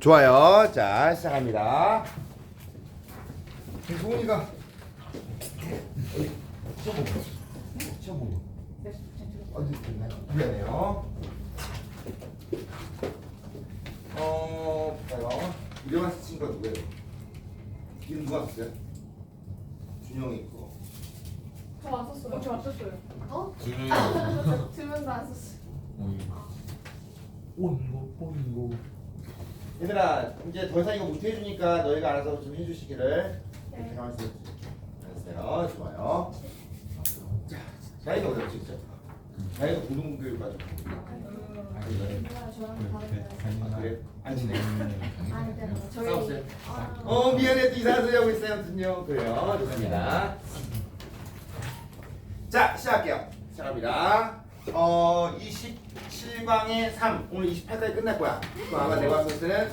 좋아요. 자, 시작합니다. 소은이가 시험 보고 어디 있나요? 미안해요. 봐요. 이름만 쓰신 거 누구예요? 이름 누가 썼어요? 준영이 거. 저 안 썼어요. 저 안 썼어요. 어? 두명 다 안 썼어요. 온고 얘들아, 이제 더 이상 이거 못 해주니까 너희가 알아서 좀 해주시기를. 네. 이렇게 말씀해 주세요. 알았어요. 좋아요. 자, 자기가 어디 갔지? 자기가 고등교육 가지고. 저랑 다른 그래? 안 친해? 아니, 저희 싸웠어요? 미안해. 또 이상한 소리 하고 있어요. 아무튼요. 그래요. 좋습니다. 자, 시작할게요. 시작합니다. 27강의 3. 오늘 28까지 끝날 거야. 그럼 아마 내가 봤을 때는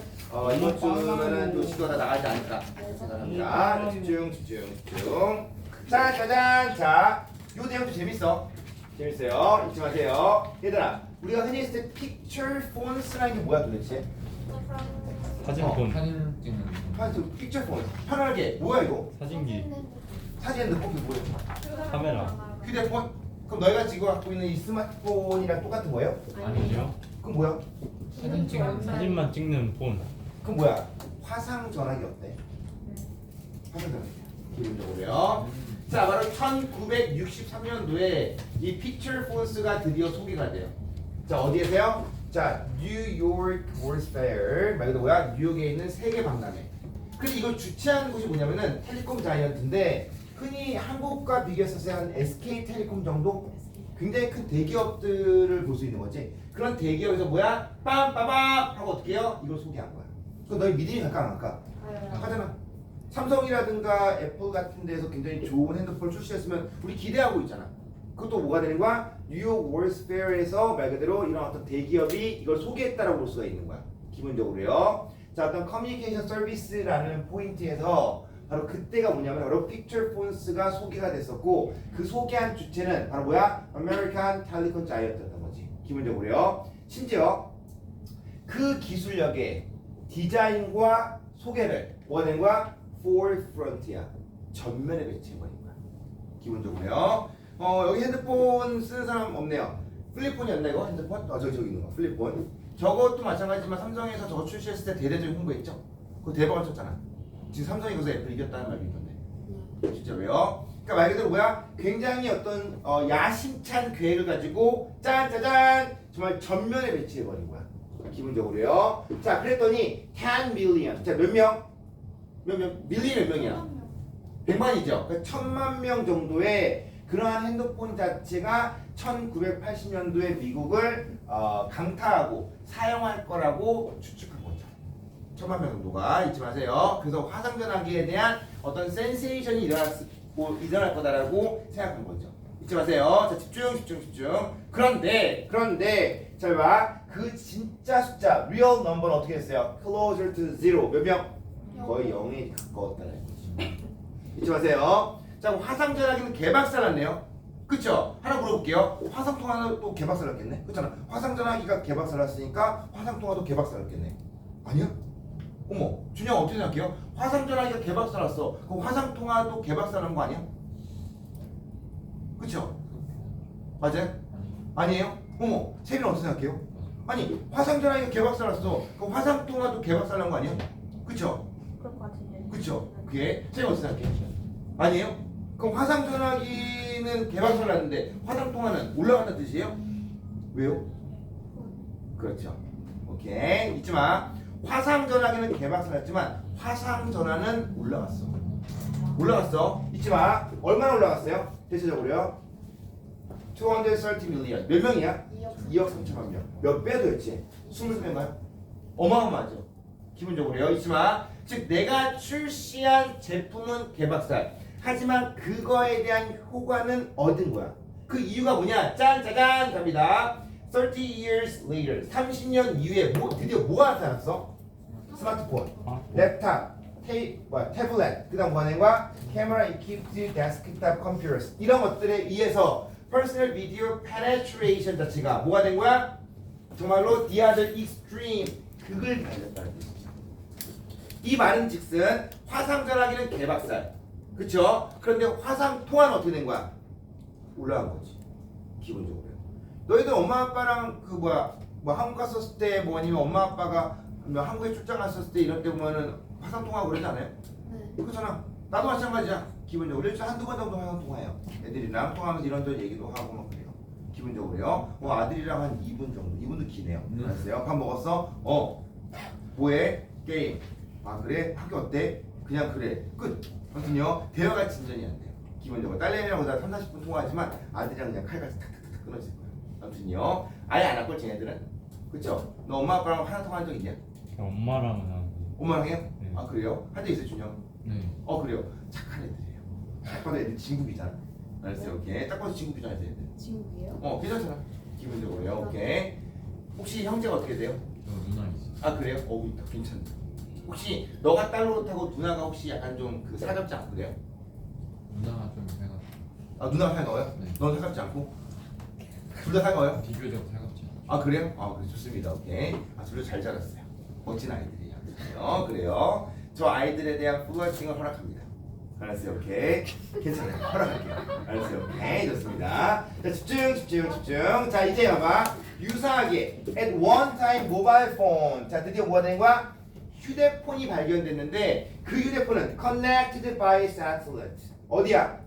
이번 주면은 요시도 다 나가지 않을까 생각합니다. 집중. 자, 짜잔. 자, 요 내용도 재밌어요. 잊지 마세요. 얘들아, 우리가 흔히 했을 때 picture phones라는 게 뭐야 도대체? 사진폰 사진 찍는 picture phones. 편하게. 뭐야 이거? 사진기 사진 핸드폰이 뭐야? 카메라 휴대폰? 그럼 너희가 지금 갖고 있는 이 스마트폰이랑 똑같은 거예요? 아니죠? 그럼 뭐야? 사진 찍는 사진만 찍는 폰 그럼 뭐야? 화상 전화기 어때? 화상 전화기 기본적으로요. 자, 바로 1963년도에 이 피처 폰스가 드디어 소개가 돼요. 자, 어디에서요? 자, 뉴욕 월스 페어 말 그대로 뭐야? 뉴욕에 있는 세계 박람회. 근데 이걸 주최하는 곳이 뭐냐면은 텔레콤 자이언트인데 흔히 한국과 비교했을 때 한 SK텔레콤 정도 굉장히 큰 대기업들을 볼 수 있는 거지. 그런 대기업에서 뭐야? 빰빠밤 하고 어떻게 해요? 이걸 소개한 거야. 그럼 너희 믿음이 갈까 안 갈까? 하잖아. 삼성이라든가 애플 같은 데서 굉장히 좋은 핸드폰을 출시했으면 우리 기대하고 있잖아. 그것도 뭐가 되는 거야? 뉴욕 월스 페어에서 말 그대로 이런 어떤 대기업이 이걸 소개했다라고 볼 수가 있는 거야. 기본적으로요. 자, 어떤 커뮤니케이션 서비스라는 포인트에서 바로 그때가 뭐냐면 바로 픽처 폰스가 소개가 됐었고 그 소개한 주체는 바로 뭐야? 아메리칸 텔레콤 자이언트였던 거지. 기본적으로요. 심지어 그 기술력의 디자인과 소개를 뭐가 된 거야? forefront야. 전면에 배치해버린 거야. 기본적으로요. 여기 핸드폰 쓰는 사람 없네요. 플립폰이었나 이거? 핸드폰? 저기 있는 거. 플립폰. 저것도 마찬가지지만 삼성에서 저거 출시했을 때 대대적인 홍보했죠? 그거 대박을 쳤잖아. 지금 삼성이 거기서 애플 이겼다는 말이 있던데. 진짜로요? 그러니까 말 그대로 뭐야? 굉장히 어떤 야심찬 계획을 가지고 짠짜잔 정말 전면에 배치해버린 거야. 기본적으로요. 자, 그랬더니 10 million. 자, 몇 명? 밀리 몇 명이야? 100만이죠. 그러니까 1000만 명 정도의 그러한 핸드폰 자체가 1980년도에 미국을 강타하고 사용할 거라고 추측한 거죠. 1000만 명 정도가 잊지 마세요. 그래서 화상전화기에 대한 어떤 센세이션이 일어날 거다라고 생각한 거죠. 잊지 마세요. 자, 집중. 그런데 잘 봐. 그 진짜 숫자 real number는 어떻게 됐어요? closer to zero. 몇 명? 거의 0에 가까웠다는 거죠. 잊지 마세요. 자, 화상전화기는 개박살났네요. 그쵸? 하나 물어볼게요. 화상통화는 또 개박살났겠네? 그렇잖아. 화상전화기가 개박살났으니까 화상통화도 개박살났겠네. 아니야? 어머, 준영 어떻게 생각해요? 화상전화기가 개박살났어. 그럼 화상통화도 개박살난 거 아니야? 그쵸? 맞아요? 아니에요? 어머, 세빈은 어떻게 생각해요? 아니, 화상전화기가 개박살났어. 그럼 화상통화도 개박살난 거 아니야? 그쵸? 그럴 것 같은데. 그쵸? 그게 세빈 어떻게 생각해요? 아니에요? 그럼 화상전화기는 개박살났는데 화상통화는 올라간다는 뜻이에요? 왜요? 그렇죠. 오케이. 잊지 마. 화상전화기는 개박살났지만 화상전화는 올라갔어. 잊지 마. 얼마나 올라갔어요? 대체적으로요? 230 million. 몇 명이야? 2억 3천만 명. 몇 배도였지? 20배인가요? 어마어마하죠. 기본적으로요. 잊지 마. 즉 내가 출시한 제품은 개박살. 하지만 그거에 대한 효과는 얻은 거야. 그 이유가 뭐냐? 짠짜잔 갑니다. 30 years later. 30년 이후에 드디어 뭐가 나타났어? 스마트폰, 랩탑, 태블릿, 그 다음 뭐가 된 거야? Camera equipped desktop computers. 이런 것들에 의해서 personal video penetration 자체가 뭐가 된 거야? 정말로 the other extreme 극을 달렸다는 뜻이죠. 이 말인즉슨 화상 전화기는 개박살. 그쵸? 그런데 화상 통화는 어떻게 된 거야? 올라간 거지. 기본적으로. 너희들 엄마 아빠랑 그 뭐 한국 갔었을 때 뭐 아니면 엄마 아빠가 뭐 한국에 출장 갔었을 때 이럴 때 보면은 화상 통화 그러지 않아요? 네. 그렇잖아. 나도 마찬가지야. 기본적으로 일주일에 한두 번 정도 화상 통화해요. 애들이랑 통화하면서 이런저런 얘기도 하고 막 그래요. 기본적으로요. 아들이랑 한 2분 정도. 2분도 기네요. 알았어요? 밥 먹었어? 뭐해? 게임. 아 그래? 학교 어때? 그냥 그래. 끝. 아무튼요. 대화가 진전이 안 돼요. 기본적으로 딸내미랑 보다 3, 40분 통화하지만 아들이랑 그냥 칼같이 탁탁탁 끊어질 거예요. 아무튼요. 아예 안 할 걸 쟤네들은. 그쵸? 너 엄마 아빠랑 화상 통화한 적 있냐? 그냥 엄마랑은 하고. 엄마랑 해요? 네. 아 그래요? 한 적 있어요 준영? 네. 그래요. 착한 애들이에요. 딱 봐도 애들 진국이잖아. 알았어요? 오케이. 딱 봐도 진국이잖아 애들. 친구예요? 괜찮잖아. 기본적으로요. 오케이. 혹시 형제가 어떻게 돼요? 저 누나 있어. 아 그래요? 괜찮다. 혹시 너가 딸로 타고 누나가 혹시 약간 좀 그 사갑지 않고 그래요? 누나가 좀 제가 아 누나가 사가워요? 네. 넌 사갑지 않고? 둘 다 사가워요? 비교적 차갑지. 아 그래요? 그래 좋습니다. 오케이. 둘 다 잘 자랐어요. 멋진 아이들이에요. 그래요. 저 아이들에 대한 플러팅을 허락합니다. 알았어요? 오케이. 괜찮아요. 허락할게요. 알았어요? 오케이. 좋습니다. 자 집중. 자 이제 봐봐. 유사하게 at one time mobile phone. 자 드디어 뭐가 되는 거야? 휴대폰이 발견됐는데 그 휴대폰은 connected by satellite. 어디야?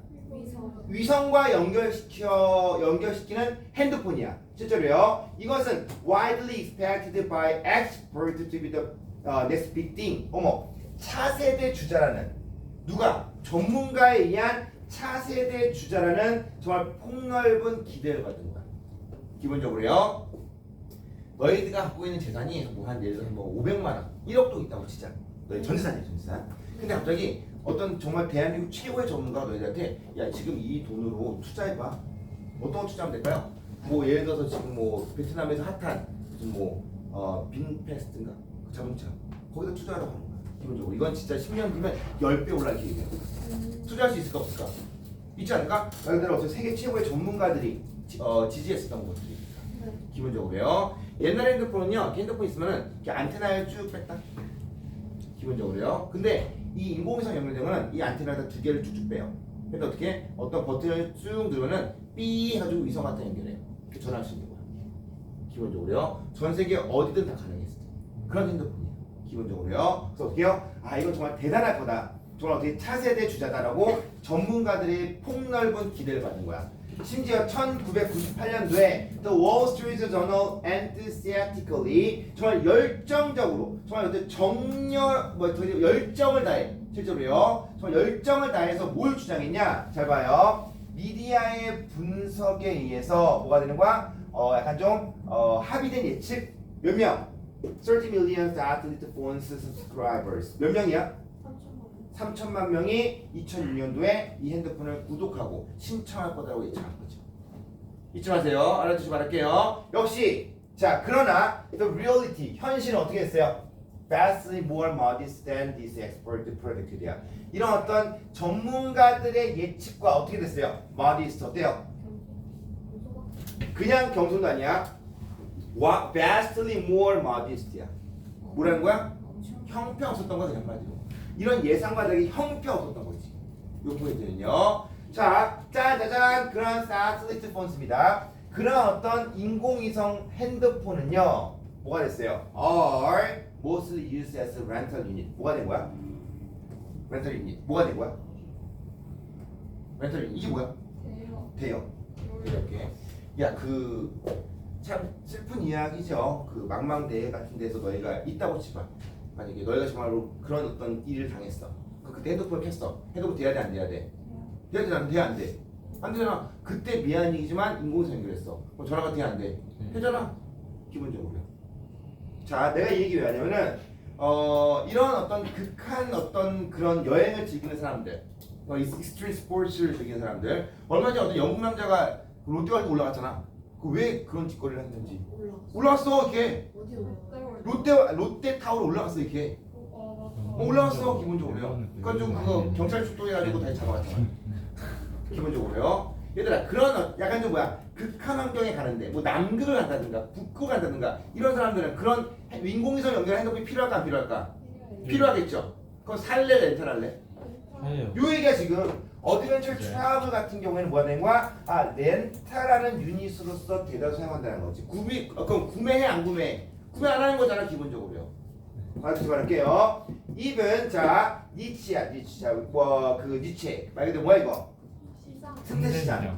위성과 연결시키는 핸드폰이야. 실제로요. 이것은 widely expected by experts to be the next big thing. 차세대 주자라는 누가? 전문가에 의한 차세대 주자라는 정말 폭넓은 기대를 받은 거야. 기본적으로요. 너희들가 갖고 있는 재산이 한 예를 들어서 500만 원, 1억도 있다고 치자. 너희 전 재산이야, 전 재산. 근데 갑자기 어떤 정말 대한민국 최고의 전문가가 너희들한테 야 지금 이 돈으로 투자해봐. 어떤 거 투자하면 될까요? 예를 들어서 지금 베트남에서 핫한 무슨 빈페스트인가 그 자동차 거기다 투자하라고 하는 거야. 기본적으로 이건 진짜 10년 뒤면 10배 올라갈 기회예요. 투자할 수 있을까 없을까? 있지 않을까? 나들 어떤 세계 최고의 전문가들이 지지했었던 것들이 기본적으로요. 옛날 핸드폰은요, 핸드폰 있으면은 이렇게 안테나를 쭉 뺐다. 기본적으로요. 근데 이 인공위성 연결되면은 이 안테나에다 2개를 쭉쭉 빼요. 근데 어떻게? 어떤 버튼을 쭉 누르면은 삐 해가지고 위성 갖다 연결해요. 이렇게 전화할 수 있는 거야. 기본적으로요. 전 세계 어디든 다 가능했어요. 그런 핸드폰이에요. 기본적으로요. 그래서 어떻게요? 이건 정말 대단할 거다. 정말 어떻게 차세대 주자다라고 전문가들이 폭넓은 기대를 받는 거야. 심지어 1998년도에 The Wall Street Journal enthusiastically 정말 열정적으로 정말 열정을 다해 실제로요 정말 열정을 다해서 뭘 주장했냐 잘 봐요 미디어의 분석에 의해서 뭐가 되는 거야 약간 좀 합의된 예측 몇 명 30 million satellite phone subscribers 몇 명이야 3천만 명이 2006년도에 이 핸드폰을 구독하고 신청할 거라고 예측한 거죠. 잊지 마세요. 알아두시고 말할게요. 역시 자 그러나 the reality 현실은 어떻게 했어요? Vastly more modest than this expert predicted야. 이런 어떤 전문가들의 예측과 어떻게 됐어요? modest 어때요? 그냥 겸손도 아니야. Vastly more modest야. 뭐라는 거야? 형편없었던 거야 그냥 말이죠. 이런 예상과 다르게 형편없었던 거지. 요 포인트는요. 자, 짜자잔 그런 사틀리트 폰스입니다. 그런 어떤 인공위성 핸드폰은요. 뭐가 됐어요? Are mostly used as a rental unit. 뭐가 된 거야? 렌털 유닛. 뭐가 된 거야? 렌털 유닛. 이게 뭐야? 대여. 이렇게. 야, 참 슬픈 이야기죠. 그 망망대해 같은 데서 너희가 있다고 치봐. 만약에 너희가 정말로 그런 어떤 일을 당했어. 그때 핸드폰을 켰어. 핸드폰 돼야 돼, 안 돼야 돼? 돼야 돼, 안 돼? 안 돼? 안 되잖아. 그때 미안 얘기지만 인공위성 연결했어. 그럼 전화가 돼, 안 돼? 되잖아. 기본적으로. 자, 내가 이 얘기 왜 하냐면은 이런 어떤 극한 어떤 그런 여행을 즐기는 사람들, 익스트림 스포츠를 즐기는 사람들, 얼마 전에 어떤 영국 남자가 롯데월드 올라갔잖아. 왜 그런 짓거리를 했는지. 올라갔어, 이렇게. 롯데타워로 올라갔어, 이렇게. 올라갔어, 기본적으로요. 그러니까 좀 그거 경찰 출동해가지고 다시 잡아갔잖아. 기본적으로요. 얘들아, 그런 약간 좀 극한 환경에 가는데, 남극을 간다든가, 북극을 간다든가, 이런 사람들은 그런 인공위성 연결 핸드폰이 필요할까, 안 필요할까? 필요하겠죠. 그럼 살래 렌탈할래? 해요. 요 얘기가 지금 어드벤처 트래블 같은 경우에는 뭐가 되는 거야? 아 렌탈하는 유닛으로서 대다 사용한다는 거지. 그럼 구매해 안 구매해? 구매 안 하는 거잖아 기본적으로요. 다시 말할게요. 입은 자 니치야 니치야 뭐그 니체 말 그대로 뭐야 이거? 시장. 틈새시장.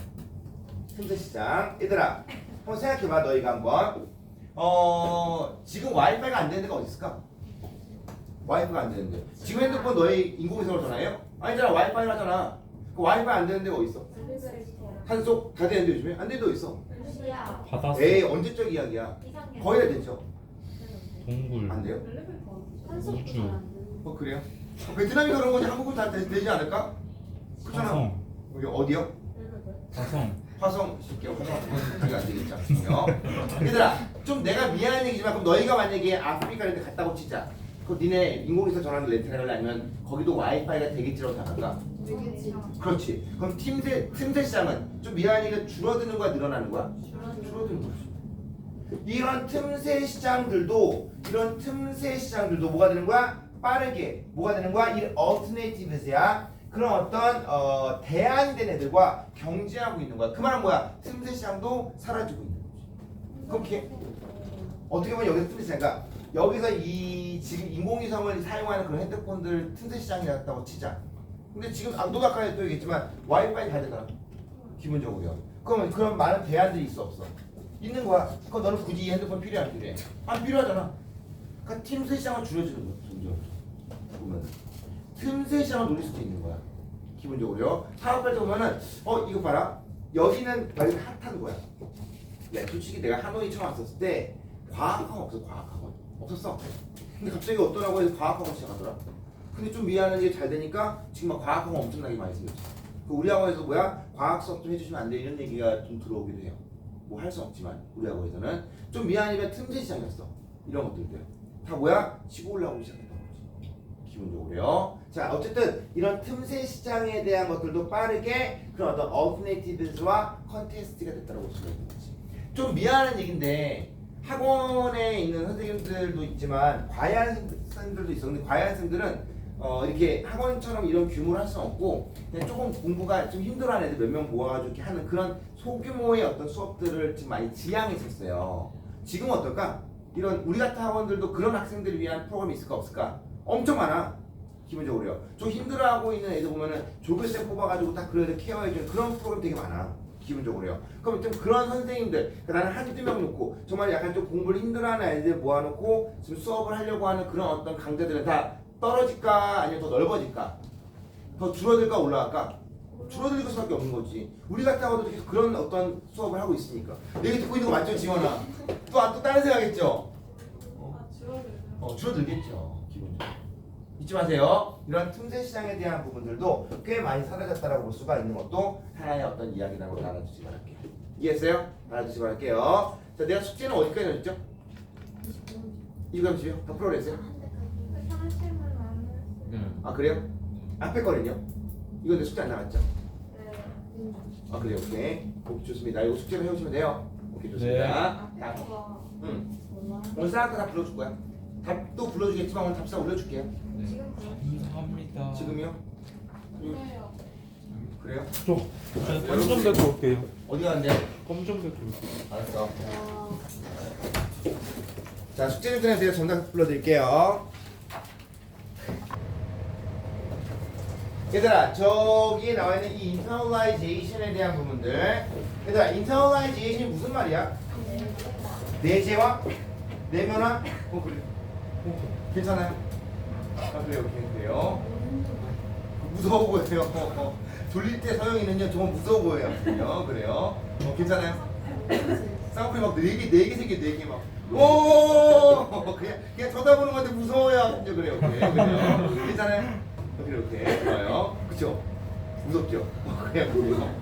틈새시장. 얘들아 한번 생각해봐 너희가 한번. 지금 와이파이가 안 되는 데가 어디 있을까? 와이파이가 안 되는데 지금 핸드폰 너희 인공위성으로 전화해요? 아니잖아 와이파이로 하잖아. 그 와이파이 안 되는 데가 어디 있어? 엘리베이터. 한속 다 되는데 요즘에? 안 되는 데 어디 있어? 시야. 바닷속, 에이 언제적 이야기야. 이상해. 거의 다 됐죠? 동굴, 안 돼요? 엘리베이터. 한석도 우주. 잘안 돼. 그래요? 베트남이 그런 거지 한국은 다 되지 않을까? 그렇잖아. 화성, 여기 어디요? 엘리베이터. 화성. 화성 시켜 화성 그게 안 되겠죠. 얘들아 좀 내가 미안한 얘기지만 그럼 너희가 만약에 아프리카 이런 데 갔다고 치자. 그럼 니네 인공위성 전화기 렌트를 하려면 거기도 와이파이가 되겠지라고 생각할까? 되겠지. 그렇지. 그럼 틈새 시장은 좀 미안한 얘기가 줄어드는 거야 늘어나는 거야? 줄어드는 거지. 이런 틈새 시장들도 뭐가 되는 거야? 빠르게 뭐가 되는 거야? 이 alternatives야. 그런 어떤 대안된 애들과 경쟁하고 있는 거야. 그 말은 뭐야? 틈새 시장도 사라지고 있는 거지. 그렇게 어떻게 보면 여기서 틈새 시장이니까 여기서 이 지금 인공위성을 사용하는 그런 핸드폰들 틈새 시장이었다고 치자. 근데 지금 너도 아까 또 얘기했지만 와이파이 잘 되잖아. 기본적으로요. 그러면 그런 많은 대안들이 있어 없어? 있는 거야. 그럼 너는 굳이 이 핸드폰 필요해 안 필요해? 안 필요하잖아. 그러니까 틈새 시장은 줄여주는 거야. 점점 보면 틈새 시장을 노릴 수도 있는 거야. 기본적으로요. 사업할 때 보면은 이거 봐라. 여기는 여기 핫한 거야. 야 솔직히 내가 하노이 처음 왔었을 때 과학학원 없어. 과학학원 없었어. 근데 갑자기 어떠라고 해서 과학학원 시작하더라. 근데 좀 미안한 게 잘 되니까 지금 막 과학학원 엄청나게 많이 생겼어. 그 우리 학원에서 뭐야 과학 수업 좀 해주시면 안 돼 이런 얘기가 좀 들어오기도 해요. 뭐 할 수 없지만 우리 학원에서는 좀 미안하면 틈새 시장이었어. 이런 것들도요. 다 뭐야 치고 올라오기 시작했던 거지. 기본적으로요. 자 어쨌든 이런 틈새 시장에 대한 것들도 빠르게 그런 어떤 alternatives와 컨테스트가 됐다고 볼 수가 있는 거지. 좀 미안한 얘기인데 학원에 있는 선생님들도 있지만 과외하는 선생님들도 있어. 근데 과외하는 선생님들은 이렇게 학원처럼 이런 규모를 할 수는 없고 그냥 조금 공부가 좀 힘들어하는 애들 몇 명 모아가지고 이렇게 하는 그런 소규모의 어떤 수업들을 지금 많이 지향했었어요. 지금은 어떨까? 이런 우리 같은 학원들도 그런 학생들을 위한 프로그램이 있을까 없을까? 엄청 많아. 기본적으로요. 좀 힘들어하고 있는 애들 보면은 조교생 뽑아가지고 딱 그런 애들 케어해주는 그런 프로그램 되게 많아. 기본적으로요. 그럼 좀 그런 선생님들, 그러니까 나는 한두 명 놓고 정말 약간 좀 공부를 힘들어하는 애들 모아놓고 지금 수업을 하려고 하는 그런 어떤 강좌들은 다 떨어질까 아니면 더 넓어질까? 더 줄어들까 올라갈까? 줄어들 수밖에 없는 거지. 우리 같은 학원도 계속 그런 어떤 수업을 하고 있으니까. 얘기 듣고 있는 거 맞죠, 지원아? 또 다른 생각했죠? 줄어들겠죠, 기본적으로. 잊지 마세요. 이런 틈새 시장에 대한 부분들도 꽤 많이 사라졌다라고 볼 수가 있는 것도 하나의 어떤 이야기라고 알아주시기 바랄게요. 이해했어요? 알아주시기 바랄게요. 자, 내가 숙제는 어디까지 넣었죠? 25집이요? 다 풀어냈어요? 네. 아 그래요? 앞에 거는요? 이건 내 숙제 안 나갔죠? 아 그래요, 오케이. 오케이 좋습니다. 이거 숙제를 해오시면 돼요. 오케이 좋습니다. 자, 오늘 싸울 거다 불러줄 거야. 답도 불러주겠지만 오늘 답사 올려줄게요. 네. 감사합니다. 지금요? 그래요? 껌좀 뱉고 올게요. 어디 가는데요? 껌좀 뱉고 올게요. 알았어. 자 숙제 좀 전에 정답 불러드릴게요. 얘들아 저기에 나와 있는 이 internalization에 대한 부분들. 얘들아 internalization이 무슨 말이야? 내재화? 내면화? 그래. 괜찮아요? 아 그래요, 그래요. 무서워 보여요. 졸릴 때 서영이는요 정말 무서워 보여요. 그래요. 괜찮아요? 쌍꺼풀이 막 4개 생겨 4개 막. 오 그냥 쳐다보는 건데 무서워요. 그래요, 그래요. 괜찮아요? 이렇게 좋아요. 그쵸? 무섭죠? 그래요.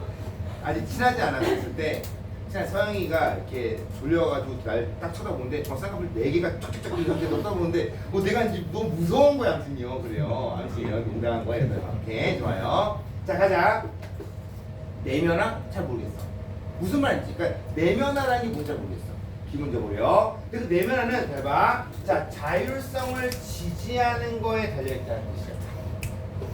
아직 친하지 않았을 때 서영이가 이렇게 졸려가지고 날 딱 쳐다보는데 정말 쌍꺼풀 4개가 쫙쫙쫙 이렇게 쳐다보는데 내가 이제 너무 무서운 거야 아무튼요. 그래요. 아무튼 농담한 거야. 오케이 좋아요. 자 가자. 내면화? 잘 모르겠어. 무슨 말인지. 그러니까 내면화라는 게 뭔지 잘 모르겠어. 기본적으로요. 그래서 내면화는 잘 봐. 자, 자율성을 지지하는 거에 달려있다는 뜻이에요.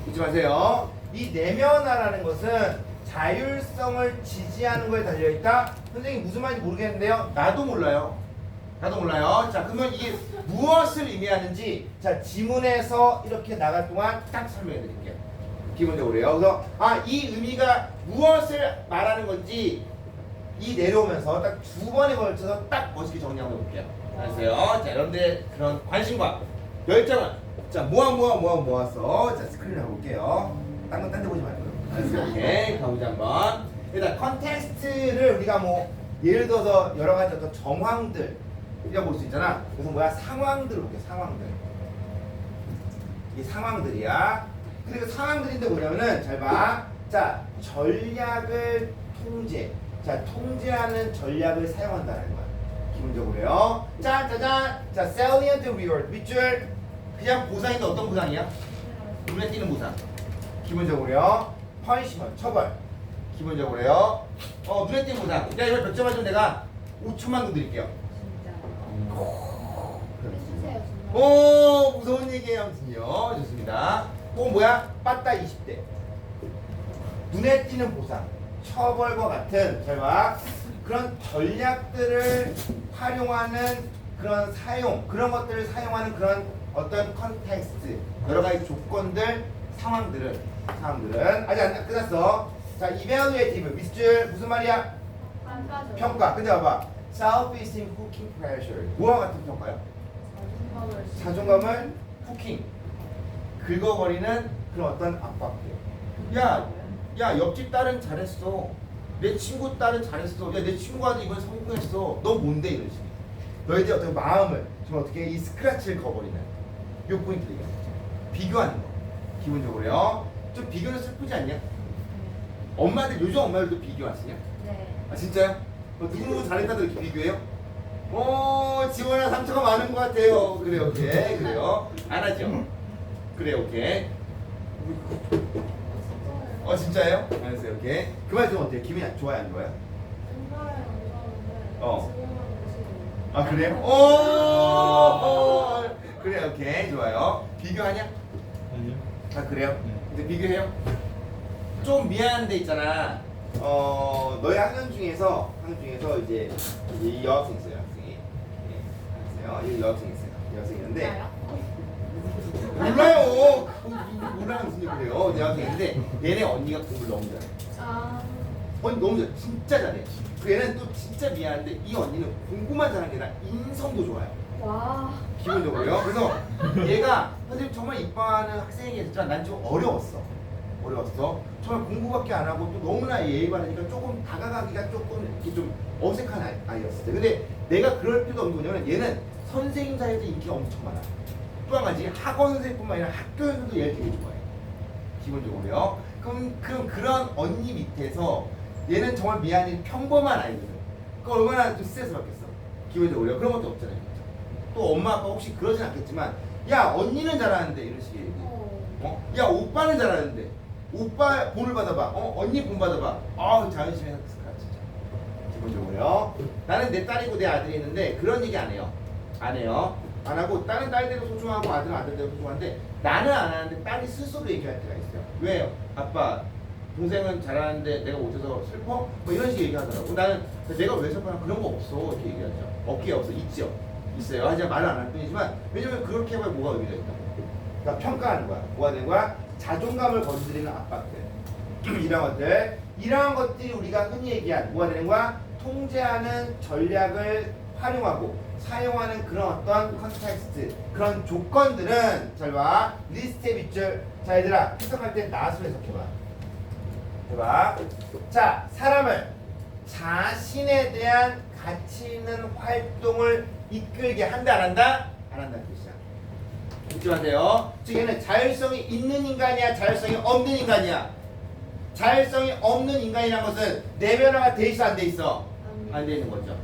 잊지 마세요. 이 내면화라는 것은 자율성을 지지하는 거에 달려있다. 선생님 무슨 말인지 모르겠는데요. 나도 몰라요. 나도 몰라요. 자, 그러면 이게 무엇을 의미하는지 자, 지문에서 이렇게 나갈 동안 딱 설명해 드릴게요. 기본적으로요. 그래서 이 의미가 무엇을 말하는 건지 이 내려오면서 딱 두 번에 걸쳐서 딱 멋있게 정리 한번 해볼게요. 알았어요? 자, 여러분들의 그런 관심과 열정을 자 모아서 자 스크린을 해볼게요. 딴 데 보지 말고요. 알았어요? 오케이. 가보자 한번. 일단 컨텍스트를 우리가 뭐 예를 들어서 여러 가지 어떤 정황들 이라고 볼 수 있잖아. 그래서 뭐야 상황들 볼게. 상황들. 이 상황들이야. 그리고 상황들인데 뭐냐면은 잘 봐. 자 전략을 통제. 자 통제하는 전략을 사용한다는 거야. 기본적으로요. 짜자잔. 자 salient reward 밑줄. 그냥 보상인데 어떤 보상이야? 눈에 띄는 보상. 기본적으로요. punishment 처벌. 기본적으로요. 눈에 띄는 보상. 야 이걸 몇 점 맞으면 내가 5천만 원 드릴게요. 오 무서운 얘기예요. 아무튼요. 좋습니다. 뭐야? 빠따 20대. 눈에 띄는 보상, 처벌과 같은 잘봐 그런 전략들을 활용하는 그런 사용, 그런 것들을 사용하는 그런 어떤 컨텍스트, 여러 가지 조건들, 상황들은 아직 안 끝났어. 자, evaluative 밑줄 무슨 말이야? 평가. 근데 봐봐. self-esteem, hooking pressure. 뭐와 같은 평가요? 자존감을 후킹, 긁어버리는 그런 어떤 압박들. 야 옆집 딸은 잘했어. 내 친구 딸은 잘했어. 야 내 친구가 이번 성공했어. 너 뭔데 이런 식의. 너희들 어떤 마음을 좀 어떻게 이 스크래치를 거버리는 요 포인트가 비교하는 거. 기본적으로요. 좀 비교는 슬프지 않냐? 엄마들 요즘 엄마들도 비교 안 쓰냐? 네. 아 진짜요? 누구누구 잘했다도 이렇게 비교해요? 지원아 상처가 많은 것 같아요. 그래 오케이 그래요. 안 하죠? 그래 오케이. 진짜예요? 알았어요 오케이. 그 말 들으면 어때요? 기분이 좋아요 안 좋아요? 그래요? 그래 오케이 좋아요. 비교하냐? 아니요. 그래요? 네. 근데 비교해요? 좀 미안한 데 있잖아. 너희 학년 중에서 이제 이 여학생 있어요. 여학생이. 이 여학생 있어요. 여학생 있는데 몰라요. 몰라요 무슨 얘기예요. 여학생인데 얘네 언니가 공부를 너무 잘해. 언니 너무 잘해. 진짜 잘해. 그 얘는 또 진짜 미안한데 이 언니는 공부만 잘하는 게 아니라 인성도 좋아요. 와. 기본적으로요. 그래서 얘가 선생님 정말 이뻐하는 학생이었지만 난 좀 어려웠어. 정말 공부밖에 안 하고 또 너무나 예의 바르니까 조금 다가가기가 조금 이렇게 좀 어색한 아이였을 때. 근데 내가 그럴 필요도 없는 거냐면 얘는 선생님 사이에서 인기가 엄청 많아. 또 한 가지 학원 선생님뿐만 아니라 학교에서도 얘를 되게 좋아해. 기본적으로요. 그럼 그런 언니 밑에서 얘는 정말 미안해 평범한 아이거든. 그 얼마나 좀 스트레스 받겠어. 기본적으로요. 그런 것도 없잖아요. 또 엄마 아빠 혹시 그러진 않겠지만 야 언니는 잘하는데 이런 식의 얘기. 야 오빠는 잘하는데 오빠 본을 받아봐. 언니 본 받아봐. 자존심이 상했을 거야 진짜. 기본적으로요. 나는 내 딸이고 내 아들이 있는데 그런 얘기 안 해요. 안 하고 다른 딸들도 소중하고 아들은 아들대로 소중한데 나는 안 하는데 딸이 스스로 얘기할 때가 있어요. 왜요? 아빠 동생은 잘하는데 내가 못해서 슬퍼? 뭐 이런 식의 얘기하더라고. 나는 내가 왜 슬퍼나 그런 거 없어 이렇게 얘기하죠. 없게 없어. 있죠. 있어요. 하지만 말을 안 할 뿐이지만 왜냐면 그렇게 해봐야 뭐가 의미가 있다고. 그러니까 평가하는 거야. 뭐가 되는 거야? 자존감을 건드리는 압박들. 이러한 것들이 우리가 흔히 얘기한 뭐가 되는 거야? 통제하는 전략을 활용하고 사용하는 그런 어떤 컨텍스트, 그런 조건들은 잘 봐. 리스트의 밑줄. 자 얘들아 해석할 때 나수로 해석해봐. 해봐. 자 사람을 자신에 대한 가치 있는 활동을 이끌게 한다 안 한다? 안 한다는 뜻이야. 잊지 마세요. 즉 얘는 자율성이 있는 인간이야 자율성이 없는 인간이야. 자율성이 없는 인간이라는 것은 내면화가 돼 있어 안 돼 있어? 안 돼 있는 거죠.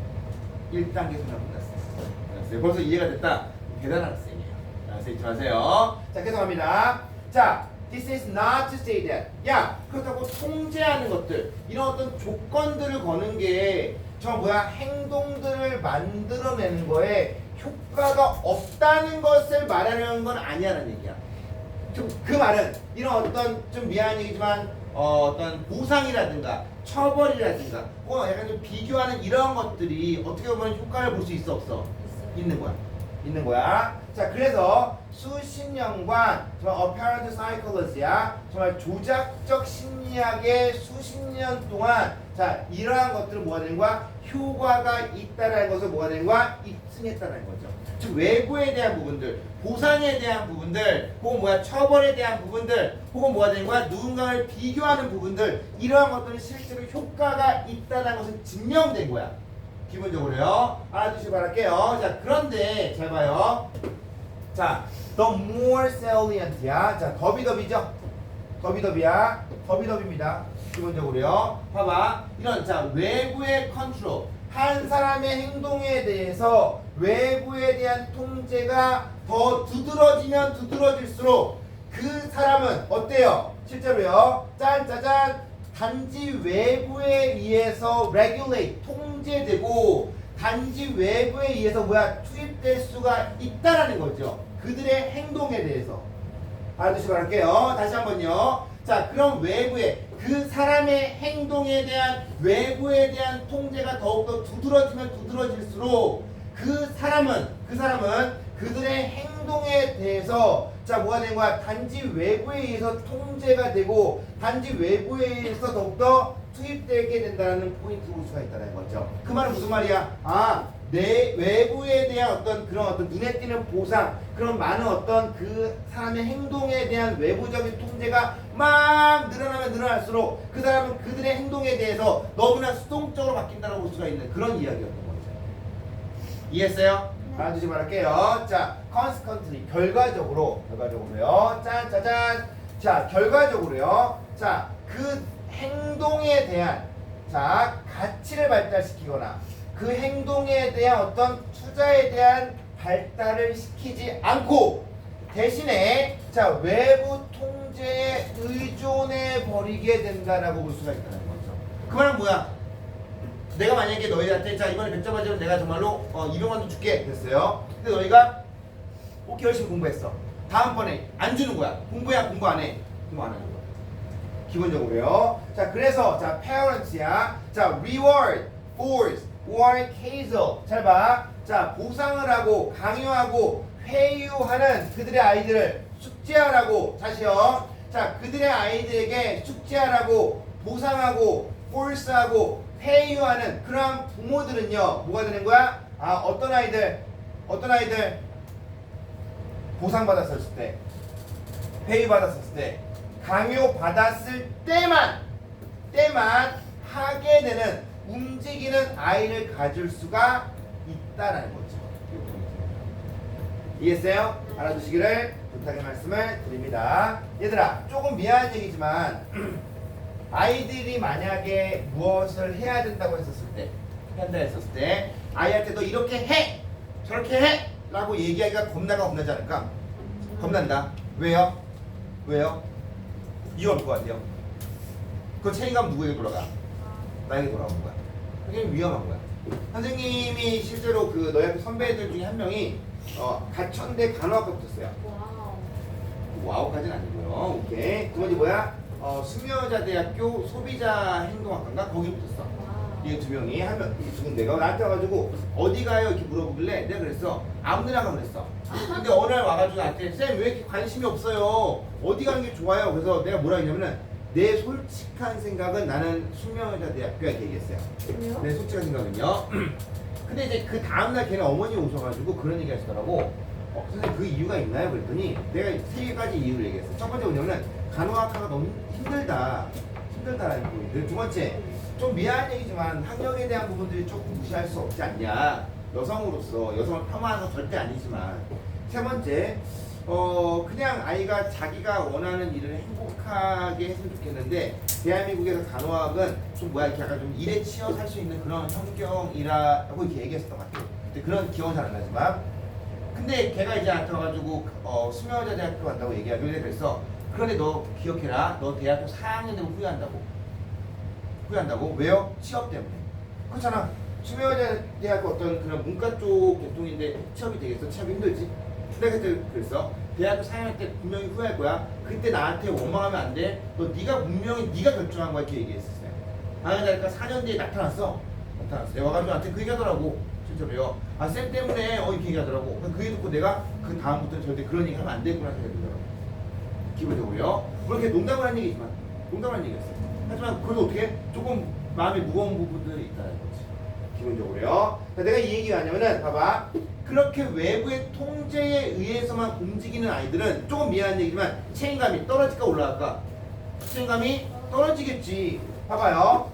1단계 소년 끝났어요. 벌써 이해가 됐다. 대단한 학생이에요. 알았어요. 잊지 마세요. 자 계속합니다. 자 This is not to say that. 야 그렇다고 통제하는 것들 이런 어떤 조건들을 거는 게 저 뭐야 행동들을 만들어내는 거에 효과가 없다는 것을 말하려는 건 아니라는 얘기야. 그 말은 이런 어떤 좀 미안한 얘기지만 어떤 보상이라든가 처벌이라든가 약간 좀 비교하는 이런 것들이 어떻게 보면 효과를 볼 수 있어 없어? 있는 거야. 있는 거야. 자, 그래서 수십 년간 정말 apparent psychology야. 정말 조작적 심리학의 수십 년 동안 자 이러한 것들은 뭐가 되는 거야? 효과가 있다라는 것을 뭐가 되는 거야? 입증했다는 거죠. 즉 외부에 대한 부분들, 보상에 대한 부분들, 혹은 뭐야 처벌에 대한 부분들, 혹은 뭐가 되는 거야? 누군가를 비교하는 부분들, 이러한 것들은 실제로 효과가 있다는 것은 증명된 거야. 기본적으로요. 알아두시기 바랄게요. 자, 그런데 잘 봐요. 자, the more salient야. 자, 더비더비죠? 더비더비야. 더비더비입니다. 기본적으로요. 봐봐. 이런 자 외부의 컨트롤. 한 사람의 행동에 대해서 외부에 대한 통제가 더 두드러지면 두드러질수록 그 사람은 어때요? 실제로요. 짠짜잔. 단지 외부에 의해서 regulate, 통제되고 단지 외부에 의해서 뭐야 투입될 수가 있다라는 거죠. 그들의 행동에 대해서. 알아두시기 바랄게요. 다시 한번요. 자, 그럼 외부에 그 사람의 행동에 대한 외부에 대한 통제가 더욱더 두드러지면 두드러질수록 그 사람은 그들의 행동에 대해서 자 뭐가 된 거야? 단지 외부에 의해서 통제가 되고 단지 외부에 의해서 더욱더 투입되게 된다는 포인트를 볼 수가 있다는 거죠. 그 말은 무슨 말이야? 아, 내 외부에 대한 어떤 그런 어떤 눈에 띄는 보상, 그런 많은 어떤 그 사람의 행동에 대한 외부적인 통제가 막 늘어나면 늘어날수록 그 사람은 그들의 행동에 대해서 너무나 수동적으로 바뀐다고 볼 수가 있는 그런 이야기였던 거죠. 이해했어요? 알아두지 말할게요. 자, consequently 결과적으로요. 짠짜잔. 자, 결과적으로요. 자, 그 행동에 대한 자 가치를 발달시키거나 그 행동에 대한 어떤 투자에 대한 발달을 시키지 않고 대신에 자 외부 통제에 의존해 버리게 된다라고 볼 수가 있다는 거죠. 그 말은 뭐야? 내가 만약에 너희한테 자 이번에 100점 맞으면 내가 정말로 200만원 줄게 됐어요. 근데 너희가 오케이 열심히 공부했어. 다음번에 안 주는 거야. 공부야 공부 안 해. 공부 안 하는 거야. 기본적으로요. 자 그래서 자 parents야. 자 reward, force, or causal. 잘 봐. 자 보상을 하고 강요하고 회유하는 그들의 아이들을 숙제하라고 다시요. 자 그들의 아이들에게 숙제하라고 보상하고 force하고 회유하는 그러한 부모들은요 뭐가 되는 거야? 아 어떤 아이들 보상받았을 때 회유받았을 때 강요받았을 때만 하게 되는 움직이는 아이를 가질 수가 있다라는 거죠. 이해했어요? 알아두시기를 부탁의 말씀을 드립니다. 얘들아 조금 미안한 얘기지만 아이들이 만약에 무엇을 해야 된다고 했었을 때 아이한테 너 이렇게 해 저렇게 해 라고 얘기하기가 겁나지 않을까? 겁난다. 왜요? 이유가 없을 것 같아요. 그 책임감 누구에게 돌아가? 나에게 돌아오는 거야. 굉장히 위험한 거야. 선생님이 실제로 그 너희 학교 선배들 중에 한 명이 가천대 간호학과 붙었어요. 와우까지는 아니고요. 오케이. 두 번째 뭐야? 수미여자대학교 소비자 행동학과인가? 거기 붙었어. 이 두 명이 한 명, 두 군데가 나한테 와가지고 어디 가요? 이렇게 물어보길래 내가 그랬어. 아무데나 가면 그랬어. 근데 어느 날 와가지고 나한테 쌤 왜 이렇게 관심이 없어요? 어디 가는 게 좋아요? 그래서 내가 뭐라 했냐면은 내 솔직한 생각은 나는 수미여자대학교에 얘기했어요. 내 솔직한 생각은요. 근데 이제 그 다음날 걔네 어머니 오셔가지고 그런 얘기 하시더라고. 선생님 그 이유가 있나요? 그랬더니 내가 3가지 이유를 얘기했어. 첫 번째 뭐냐면은 간호학과가 너무 힘들다라는 부분들. 두 번째 좀 미안한 얘기지만 학력에 대한 부분들이 조금 무시할 수 없지 않냐. 여성으로서 여성을 폄하하는 건 절대 아니지만. 세 번째 그냥 아이가 자기가 원하는 일을 행복하게 했으면 좋겠는데 대한민국에서 간호학은 좀 뭐야 이렇게 약간 좀 일에 치여 살 수 있는 그런 환경이라고 이렇게 얘기했었던 것 같아요. 근데 그런 기억은 잘 안 나지만 근데 걔가 이제 나한테 와가지고 수미여자대학교 간다고 얘기하길래 그랬어. 그런데 너 기억해라. 너 대학교 4학년 되면 후회한다고. 왜요? 취업 때문에. 그렇잖아. 치매대학교 어떤 그런 문과 쪽 계통인데 취업이 되겠어? 취업이 힘들지? 내가 그때 그랬어. 대학교 4학년 때 분명히 후회할 거야. 그때 나한테 원망하면 안 돼. 너 네가 분명히 네가 결정한 거야. 이렇게 얘기했었어요. 당연하니까 4년 뒤에 나타났어. 내가 와가지고 나한테 그 얘기하더라고. 실제로요. 아, 쌤 때문에 이렇게 얘기하더라고. 그 얘기 듣고 내가 그 다음부터는 절대 그런 얘기 하면 안 되구나 생각이 들더라고. 기본적으로요. 그렇게 농담을 한 얘기지만 농담을 한 얘기였어요. 하지만 그래도 어떻게 조금 마음이 무거운 부분들이 있다는 거지. 기본적으로요. 내가 이 얘기 왜 하냐면은 봐봐. 그렇게 외부의 통제에 의해서만 움직이는 아이들은 조금 미안한 얘기지만 책임감이 떨어질까 올라갈까? 책임감이 떨어지겠지. 봐봐요.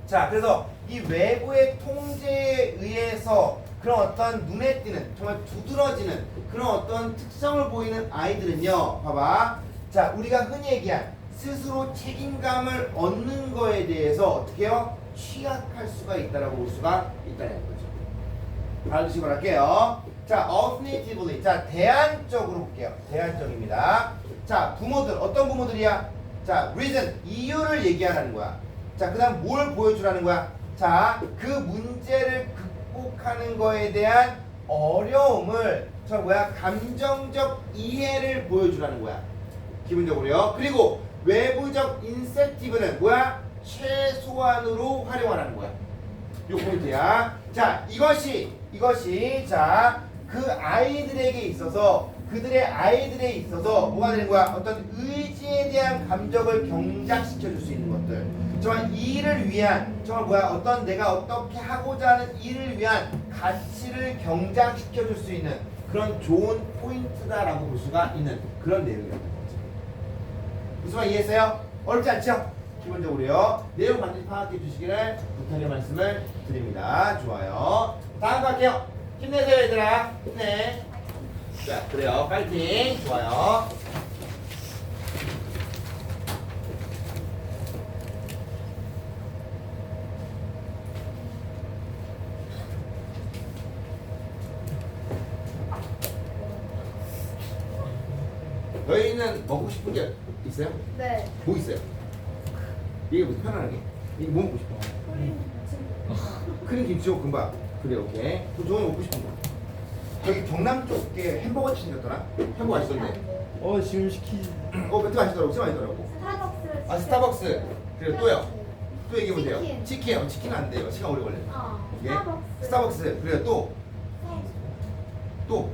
자, 그래서 이 외부의 통제에 의해서 그런 어떤 눈에 띄는 정말 두드러지는 그런 어떤 특성을 보이는 아이들은요. 봐봐. 자, 우리가 흔히 얘기한 스스로 책임감을 얻는 거에 대해서 어떻게 해요? 취약할 수가 있다라고 볼 수가 있다는 거죠. 알아두시기 바랄게요. 자, alternatively. 자, 대안적으로 볼게요. 대안적입니다. 자, 부모들. 어떤 부모들이야? 자, reason. 이유를 얘기하라는 거야. 자, 그 다음 뭘 보여주라는 거야? 자, 그 문제를 극복하는 거에 대한 어려움을 저 뭐야? 감정적 이해를 보여주라는 거야. 기본적으로요. 그리고 외부적 인센티브는 뭐야? 최소한으로 활용하라는 거야. 요 포인트야. 자, 이것이 자, 그 아이들에게 있어서 그들의 아이들에 있어서 뭐가 되는 거야? 어떤 의지에 대한 감정을 경작시켜 줄 수 있는 것들. 정말 이 일을 위한 정말 뭐야? 어떤 내가 어떻게 하고자 하는 일을 위한 가치를 경작시켜 줄 수 있는 그런 좋은 포인트다라고 볼 수가 있는 그런 내용이라는 거죠. 무슨 말 이해했어요? 어렵지 않죠? 기본적으로요. 내용 반드시 파악해 주시기를 부탁의 말씀을 드립니다. 좋아요. 다음 갈게요. 힘내세요, 얘들아. 힘내. 자, 그래요. 파이팅. 좋아요. 너희는 먹고 싶은 게 있어요? 네. 뭐 있어요? 이게 무슨 편안하게? 이게 뭐 먹고 싶어? 크림 김치볶 금방. 그래, 오케이. 그럼 종이 먹고 싶은 거. 여기 경남 쪽에 햄버거 생겼더라? 햄버거 맛있던데. 지금 시키지. 그때 맛있더라고. 진짜 맛있더라고. 스타벅스. 아, 스타벅스. 그리고 또요. 또 얘기해보세요. 치킨. 치킨은 안 돼요. 시간 오래 걸려요. 오케이? 스타벅스. 스타벅스. 그래요. 또.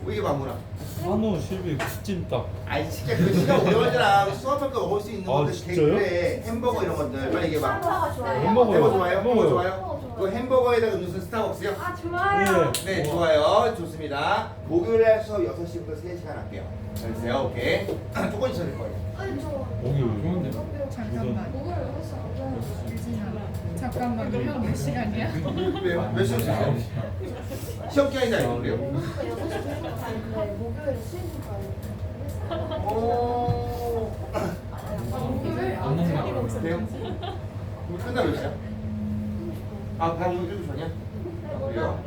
이게 뭐라? 한우 실비 굿찜닭. 아이, 진짜 그 시간 오래 걸리잖아. 수업할때 먹을 수 있는 아, 것들 진짜요? 그래. 햄버거 이런 것들. 빨리 얘기해봐. 햄버거 좋아요. 햄버거. 햄버거 좋아요? 햄버거 햄버거요. 좋아요? 좋아요. 그 햄버거에다가 음료수 스타벅스요? 아 좋아요. 예. 네, 좋아요. 좋습니다. 목요일에 수업 6시부터 3시간 할게요. 알겠어요? 오케이. 조건이 있어야 될 거예요. 아니 저. 목이 좋은데. 잠깐만. 목을 여기서. 유진아, 잠깐만. 그럼 몇 시간이야? 왜요? 몇 시간 있어요? 시험 기간이다 이거 그래요? 목요일에 6시 가는데 목요일에 수행평 가요. 오. 목요일 안 먹나? 그래요? 그럼 끝나 몇 시야? 아, 바로 7시 전이야? 그래요?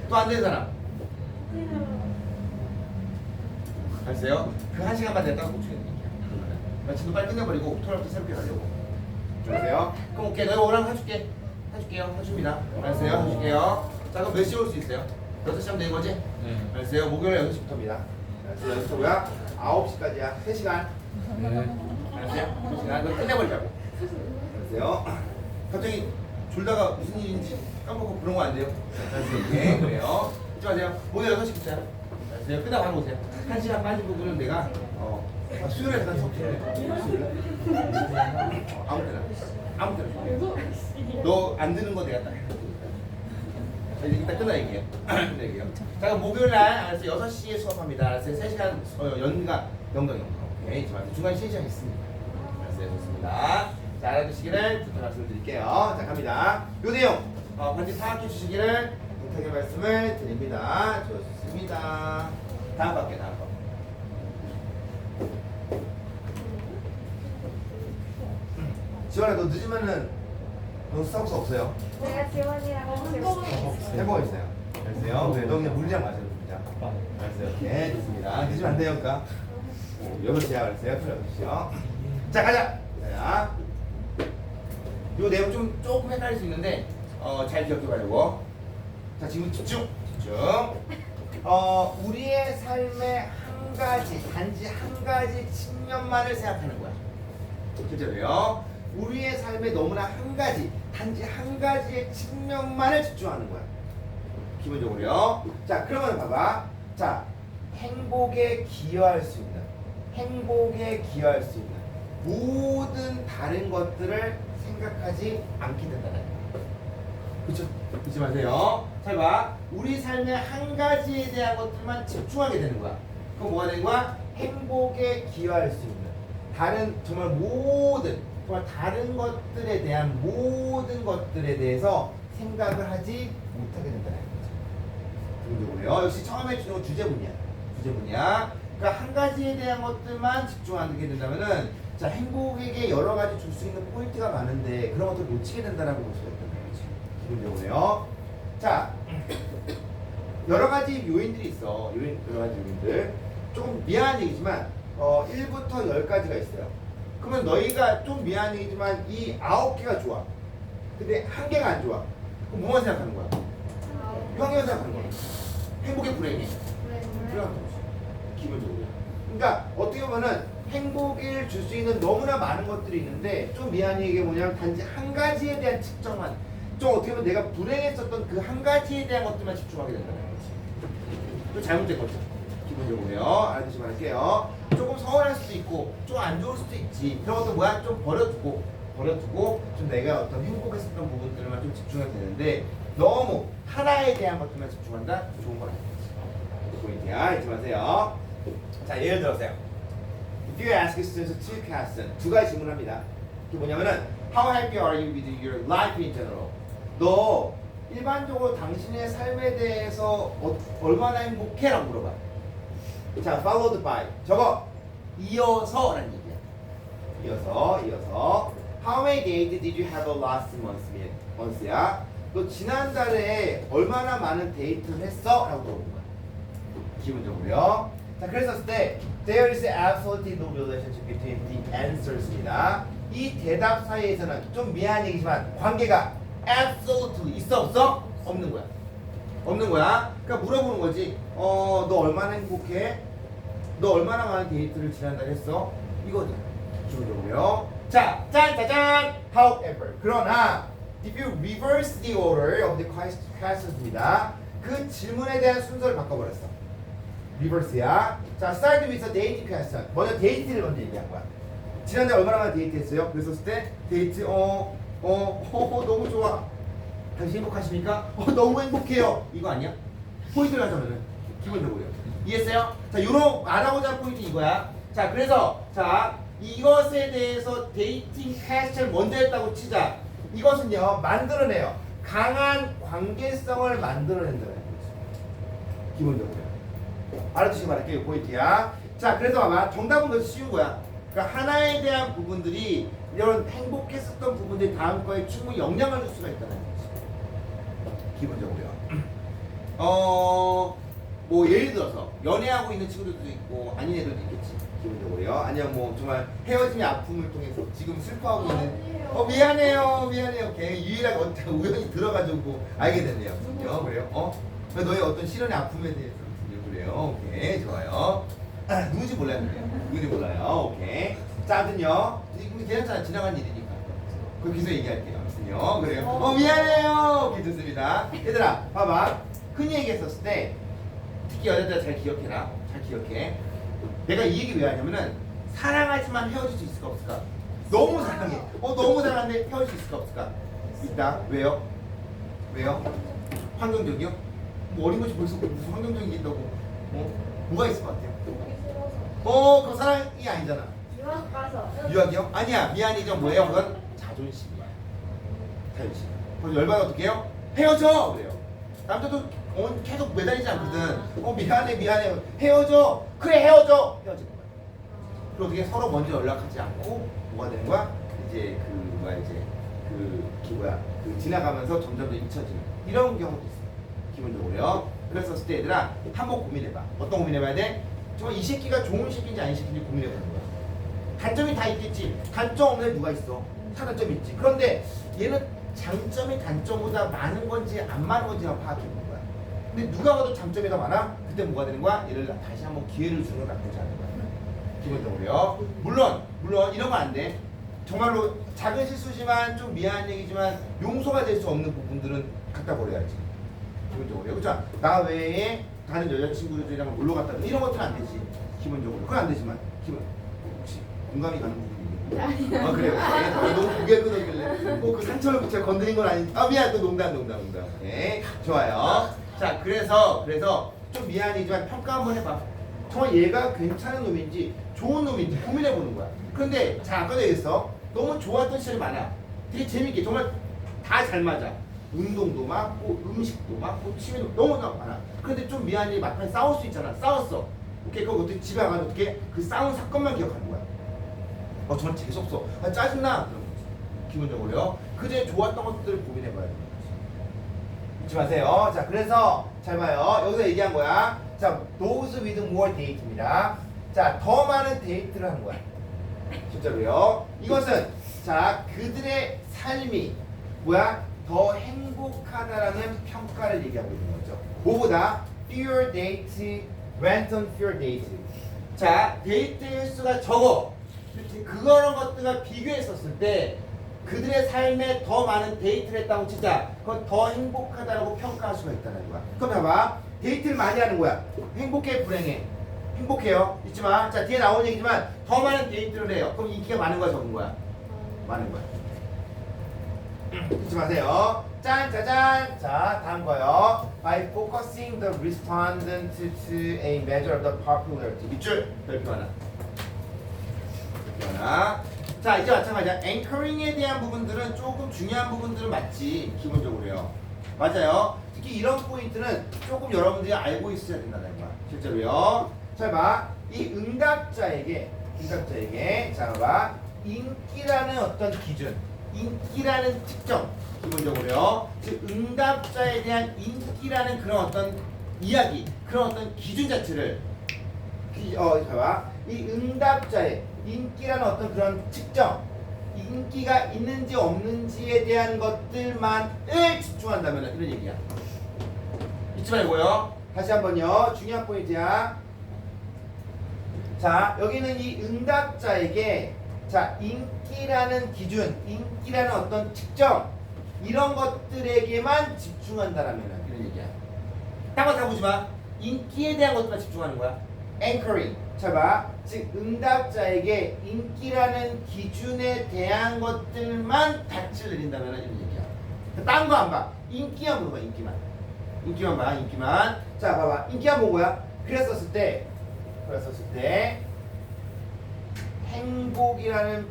또 안 되는 사람? 알았어요? 그 1시간만 내가 딱 보충해 드릴게요. 마침도 빨리 끝내버리고 토요일부터 새롭게 가려고. 알았어요? 그럼 오케이. 내가 오랑 해줄게. 해줄게요. 해줍니다. 알았어요? 해줄게요. 자, 그럼 몇 시에 올 수 있어요? 6시 하면 되는 거지? 네. 알았어요? 목요일 6시부터입니다. 알았어요? 6시부터고요. 9시까지야. 3시간. 네. 알았어요? 3시간. 그럼 끝내버리자고. 알았어요? 갑자기 졸다가 무슨 일인지 까먹고 그런 거 안 돼요? 알았어요? 네, 그래요. 잊지 마세요. 목요일 6시부터요. 알았어요? 끝나고 바로 오세요. 1시간 빠진 부분은 내가 수요일에 잠깐 수업해. 아무 때나. 아무 때나. 너 안 듣는 거 내가 딱 해줄게. 자, 이제 이따 끝나 얘기해요. 끝나 얘기해요. 자, 그럼 목요일 날 알았어요. 6시에 수업합니다. 알았어요. 3시간 연강. 오케이. 좋아요. 중간에 3시간 있습니다. 알았어요. 좋습니다. 자, 알아두시기를 부탁 말씀드릴게요. 자, 갑니다. 요 내용 반드시 파악해 주시기를 부탁의 말씀을 드립니다. 좋습니다. 다음 갈게요. 다음 거. 지원아, 너 늦으면은 너 스타벅스 없어요. 내가 지원이랑 같이 올게요. 햄버거 있어요. 알았어요? 그래, 너 그냥 물장 마셔요. 물장. 알았어요? 네, 좋습니다. 늦으면 안 돼요, 그러니까. 8시야, 알았어요? 8시요. 자, 가자. 자, 요 내용 조금 헷갈릴 수 있는데 잘 기억해 봐요. 자, 지금 집중. 우리의 삶의 한 가지, 단지 한 가지 측면만을 생각하는 거야. 실제로요. 우리의 삶에 너무나 한 가지, 단지 한 가지의 측면만을 집중하는 거야. 기본적으로요. 자, 그러면 봐봐. 자, 행복에 기여할 수 있는, 모든 다른 것들을 생각하지 않게 된다는 거야. 그쵸? 잊지 마세요. 잘 봐. 우리 삶의 한 가지에 대한 것들만 집중하게 되는 거야. 그럼 뭐가 되는 거야? 행복에 기여할 수 있는 다른 정말 정말 다른 것들에 대한 모든 것들에 대해서 생각을 하지 못하게 된다는 거죠. 기본적으로요. 역시 처음에 주는 건 주제문이야. 그러니까 한 가지에 대한 것들만 집중하게 된다면은 자, 행복에게 여러 가지 줄 수 있는 포인트가 많은데 그런 것들을 놓치게 된다라고 볼 수가 있다는 거지. 기본적으로요. 자, 여러 가지 요인들이 있어. 여러 가지 요인들. 조금 미안한 얘기지만 1부터 10가지가 있어요. 그러면 너희가 좀 미안한 얘기지만 이 9개가 좋아. 근데 1개가 안 좋아. 그럼 뭐만 생각하는 거야? 평균 생각하는 거야. 행복의 불행이. 그런 거지. 기본적으로. 그러니까 어떻게 보면은 행복을 줄 수 있는 너무나 많은 것들이 있는데 좀 미안한 얘기가 뭐냐면 단지 한 가지에 대한 측정만 좀 어떻게 보면 내가 불행했었던 그 한 가지에 대한 것들만 집중하게 된다는 거지. 또 잘못된 거죠. 기본적으로요. 알아두시기 바랄게요. 조금 서운할 수도 있고 좀 안 좋을 수도 있지. 그런 것도 뭐야? 좀 버려두고 좀 내가 어떤 행복했었던 부분들만 좀 집중해도 되는데 너무 하나에 대한 것들만 집중한다? 좋은 건 아니지. 포인트야. 잊지 마세요. 자, 예를 들어서요. If you ask students two questions, 2가지 질문합니다. 그게 뭐냐면은 How happy are you with your life in general? 너 일반적으로 당신의 삶에 대해서 얼마나 행복해? 라고 물어봐. 자, followed by 저거 이어서라는 얘기야. 이어서 How many dates did you have last month야? 너 지난달에 얼마나 많은 데이트를 했어? 라고 물어보는 거야. 기본적으로요. 자, 그랬었을 때 There is absolutely no relationship between the answers입니다. 이 대답 사이에서는 좀 미안한 얘기지만 관계가 absolutely 있어 없어? 없는 거야. 그러니까 물어보는 거지. 너 얼마나 행복해? 너 얼마나 많은 데이트를 지난달에 했어? 이거죠. 기본적으로요. 자, 짜잔. However, 그러나 if you reverse the order of the questions입니다. 그 질문에 대한 순서를 바꿔버렸어. 리버스야. 자, start with a date question. 먼저 데이트를 먼저 얘기한 거야. 지난달 얼마나 많이 데이트했어요? 그랬었을 때 데이트 너무 좋아. 당신 행복하십니까? 너무 행복해요. 이거 아니야? 포인트를 하자면은 기본적으로요. 이해했어요? 자, 요런 알아보자 할 포인트 이거야. 자, 그래서 자 이것에 대해서 데이팅 퀘스천을 먼저 했다고 치자. 이것은요 만들어내요. 강한 관계성을 만들어낸다는 거죠. 기본적으로. 알아두시기 바랄게요. 포인트야. 자, 그래서 아마 정답은 그래서 쉬운 거야. 그러니까 하나에 대한 부분들이 이런 행복했었던 부분들이 다음 거에 충분히 영향을 줄 수가 있다는 거지. 기본적으로요. 뭐 예를 들어서 연애하고 있는 친구들도 있고 아닌 애들도 있겠지. 기본적으로요. 아니면 뭐 정말 헤어짐의 아픔을 통해서 지금 슬퍼하고 있는 미안해요. 오케이. 유일하게 어떻게 우연히 들어가지고 알게 됐네요. 그래요? 너의 어떤 실연의 아픔에 대해서 그래요. 오케이. 좋아요. 누군지 몰라요. 오케이. 자, 아무튼요. 이거 괜찮잖아. 지나간 일이니까. 거기서 얘기할게요. 아무튼요. 그래요. 미안해요. 오케이, 좋습니다. 얘들아, 봐봐. 흔히 얘기했었을 때 특히 여자들 잘 기억해라. 잘 기억해. 내가 이 얘기 왜 하냐면은 사랑하지만 헤어질 수 있을까 없을까? 너무 사랑해. 너무 사랑하는데 헤어질 수 있을까 없을까? 있다. 왜요? 환경적이요? 뭐 어린 것이 벌써 무슨 환경적인 게 있다고? 뭐가 있을 것 같아요? 그 사랑이 아니잖아. 유학 가서. 유학이요? 아니야. 미안이죠. 뭐예요? 그건 자존심이야. 자존심. 그래서 열받아 어떻게 해요? 헤어져! 그래요. 남자도 계속 매달리지 않거든. 미안해. 헤어져. 그래, 헤어져. 헤어지는 거야. 그리고 어떻게 서로 먼저 연락하지 않고 뭐가 되는 거야? 이제 지나가면서 점점 더 잊혀지는 이런 경우도 있어. 기본적으로요. 그랬었을 때 얘들아 한번 고민해봐. 어떤 고민해봐야 돼? 정말 이 새끼가 좋은 새끼인지 아닌 새끼인지 고민해보는 거야. 단점이 다 있겠지. 단점 없는 애 누가 있어? 차단점이 있지. 그런데 얘는 장점이 단점보다 많은 건지 안 많은 건지만 파악해보는 거야. 근데 누가 봐도 장점이 더 많아? 그때 뭐가 되는 거야? 얘를 다시 한번 기회를 주는 건 나쁘지 않은 거야. 기본적으로요. 물론 이런 거 안 돼. 정말로 작은 실수지만 좀 미안한 얘기지만 용서가 될 수 없는 부분들은 갖다 버려야지. 기본적으로요. 그죠? 나 외에 다른 여자친구들이랑 놀러 갔다 이런 것들은 안 되지. 기본적으로. 그건 안 되지만 혹시 공감이 가는 부분이 아 그래요. 너무 고개 끄덕이길래 그 상처를 제가 건드린 건 아닌. 아 미안. 또 농담. 네, 좋아요. 자 그래서 좀 미안이지만 평가 한번 해봐. 정말 얘가 괜찮은 놈인지 좋은 놈인지 고민해보는 거야. 그런데 자 아까도 얘기했어. 너무 좋았던 시절이 많아. 되게 재밌게 정말 다 잘 맞아. 운동도 맞고 음식도 맞고 취미도 너무 많아. 그런데 좀 미안해 막판에 싸울 수 있잖아. 싸웠어. 오케이 그거 어떻게 집에 가서 어떻게 그 싸운 사건만 기억하는 거야. 정말 재수없어. 짜증나. 그런 거지. 기본적으로요. 그제 좋았던 것들을 고민해봐야 돼. 잊지 마세요. 자 그래서 잘 봐요. 여기서 얘기한 거야. 자 those with more date입니다. 자 더 많은 데이트를 하는 거야. 실제로요. 이것은 자 그들의 삶이 뭐야? 더 행복하다라는 평가를 얘기하고 있는 거죠. 뭐보다 fewer date, went on fewer date. 자 데이트 횟수가 적어. 그런 것들과 비교했었을 때 그들의 삶에 더 많은 데이트를 했다고 치자. 그건 더 행복하다라고 평가할 수가 있다는 거야. 그럼 봐봐. 데이트를 많이 하는 거야. 행복해, 불행해? 행복해요. 잊지 마. 자 뒤에 나온 얘기지만 더 많은 데이트를 해요. 그럼 인기가 많은 거야, 적은 거야? 많은 거야. 잊지 마세요. 짠, 짜잔. 자 다음 거요. By focusing the respondent to a measure of the popularity. 밑줄 별표 하나. 자 이제 마찬가지야. 앵커링에 대한 부분들은 조금 중요한 부분들은 맞지. 기본적으로요. 맞아요. 특히 이런 포인트는 조금 여러분들이 알고 있어야 된다는 거야. 실제로요. 잘 봐. 이 응답자에게 자 봐. 인기라는 어떤 기준, 인기라는 특정. 기본적으로요. 즉 응답자에 대한 인기라는 그런 어떤 이야기, 그런 어떤 기준 자체를 잘 봐. 이 응답자의 인기라는 어떤 그런 측정, 인기가 있는지 없는지에 대한 것들만을 집중한다면 이런 얘기야. 잊지 말고요. 다시 한번요. 중요한 포인트야. 자 여기는 이 응답자에게 자 인기라는 기준, 인기라는 어떤 측정 이런 것들에게만 집중한다라면 이런 얘기야. 딴 거 다 보지 마. 인기에 대한 것들만 집중하는 거야. anchoring. 잘 봐. 즉 응답자에게 인기라는 기준에 대한 것들만 닻을 내린다면 이런 얘기야. 딴 거 안 봐. 인기만 보는 거야. 인기만 봐. 인기만. 자 봐봐. 인기만 본 거야. 그랬었을 때 행복이라는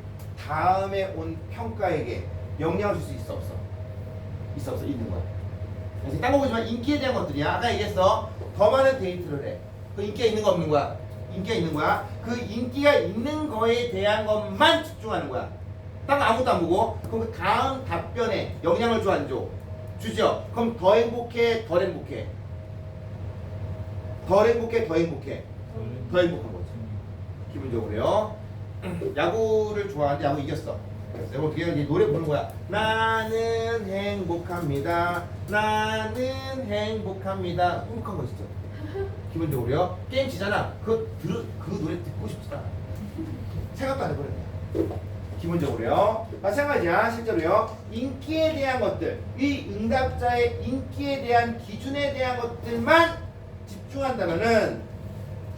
다음에 온 평가에게 영향을 줄 수 있어 없어? 있어 있는 거야. 그래서 딴 거 보지만 인기에 대한 것들이야. 아까 얘기했어. 더 많은 데이트를 해. 그 인기가 있는 거 없는 거야? 인기가 있는 거야. 그 인기가 있는 거에 대한 것만 집중하는 거야. 딴 거 아무것도 안 보고. 그럼 그 다음 답변에 영향을 줘 안 줘? 주죠. 그럼 더 행복해, 덜 행복해? 덜 행복해, 더 행복해? 더 행복한 거지. 기본적으로요. 야구를 좋아하는데 야구 이겼어. 내가 어떻게 해? 노래 부르는 거야. 나는 행복합니다. 나는 행복합니다. 행복한 거 진짜. 기본적으로요. 게임 지잖아. 그 노래 듣고 싶지도 않아. 생각도 안 해버렸네. 기본적으로요. 마찬가지야. 실제로요. 인기에 대한 것들, 이 응답자의 인기에 대한 기준에 대한 것들만 집중한다면은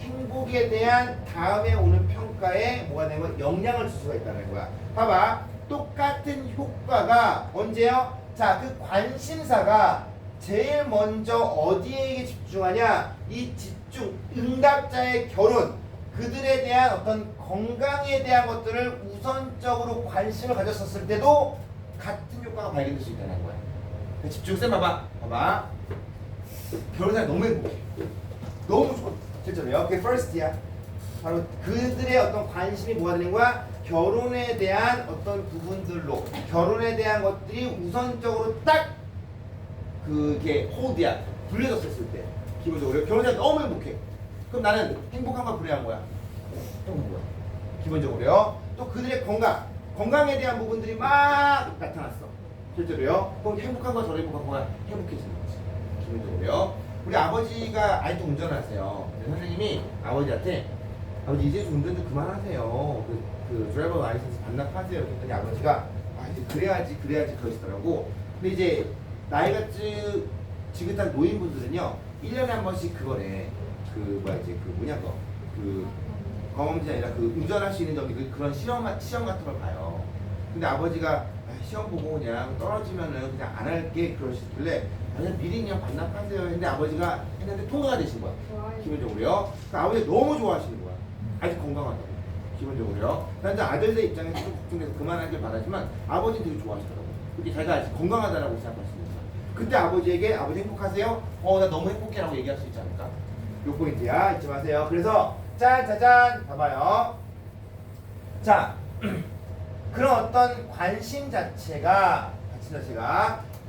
행복에 대한 다음에 오는 평가에 뭐가 되면 영향을 줄 수가 있다는 거야. 봐봐. 똑같은 효과가 언제요? 자, 그 관심사가 제일 먼저 어디에 집중하냐? 이 집중, 응답자의 결혼, 그들에 대한 어떤 건강에 대한 것들을 우선적으로 관심을 가졌었을 때도 같은 효과가 발견될 수 있다는 거야. 집중세 봐봐. 결혼사가 너무 행복해. 너무 좋아. 실제로요. 그게 first야. 바로 그들의 어떤 관심이 뭐가 되는 거야? 결혼에 대한 어떤 부분들로 결혼에 대한 것들이 우선적으로 딱 그게 홀드야. 불려졌을 때 기본적으로 결혼자가 너무 행복해. 그럼 나는 행복한가 불행한 거야? 행복한 거야. 기본적으로요. 또 그들의 건강에 대한 부분들이 막 나타났어. 실제로요. 그럼 행복한 거 덜 행복한 거가 행복해지는 거지. 기본적으로요. 우리 아버지가 아직도 운전하세요. 선생님이 아버지한테 아버지 이제 운전 좀 그만하세요. 그 드라이버 라이센스 반납하세요. 그랬더니 아버지가 아 이제 그래야지 그러시더라고. 근데 이제 나이가 지긋한 노인분들은요 1년에 한 번씩 그거래. 그 경험지 아니라 그 운전할 수 있는 저기 그런 시험 같은 걸 봐요. 근데 아버지가 아, 시험 보고 그냥 떨어지면은 그냥 안 할게 그러시길래 그냥 미리 그냥 반납하세요 했는데 아버지가 했는데 통과가 되신 거야. 좋아요. 기본적으로요. 그러니까 아버지가 너무 좋아하시는 거야. 아직 건강하다고. 기본적으로요. 그런데 아들들 입장에서 좀 걱정돼서 그만하길 바라지만 아버지는 되게 좋아하시더라고. 그게 자기가 아직 건강하다라고 생각하시는 거야. 그때 아버지에게 아버지 행복하세요? 나 너무 행복해라고 얘기할 수 있지 않을까? 요 포인트야. 잊지 마세요. 그래서 짠짜잔 봐봐요. 자 그런 어떤 관심 자체가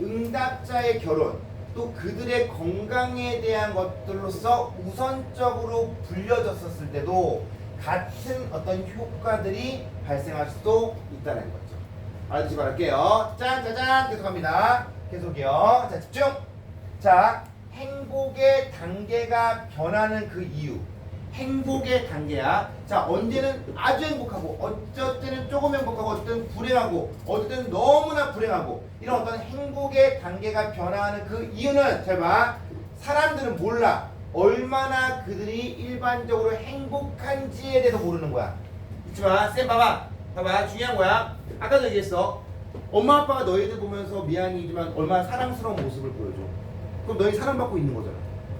응답자의 결혼 또 그들의 건강에 대한 것들로서 우선적으로 불려졌었을 때도 같은 어떤 효과들이 발생할 수도 있다는 거죠. 알아두시 바랄게요. 짠짜잔 계속합니다. 계속이요. 자 집중. 자 행복의 단계가 변하는 그 이유. 행복의 단계야. 자 언제는 아주 행복하고 어쩔 때는 조금 행복하고 어쩔 때는 불행하고 어쩔 때는 너무나 불행하고 이런 어떤 행복의 단계가 변화하는 그 이유는 잘 봐. 사람들은 몰라. 얼마나 그들이 일반적으로 행복한지에 대해서 모르는 거야. 있지만 쌤 봐봐 중요한 거야. 아까도 얘기했어. 엄마 아빠가 너희들 보면서 미안이지만 얼마나 사랑스러운 모습을 보여줘. 그럼 너희 사랑받고 있는 거잖아.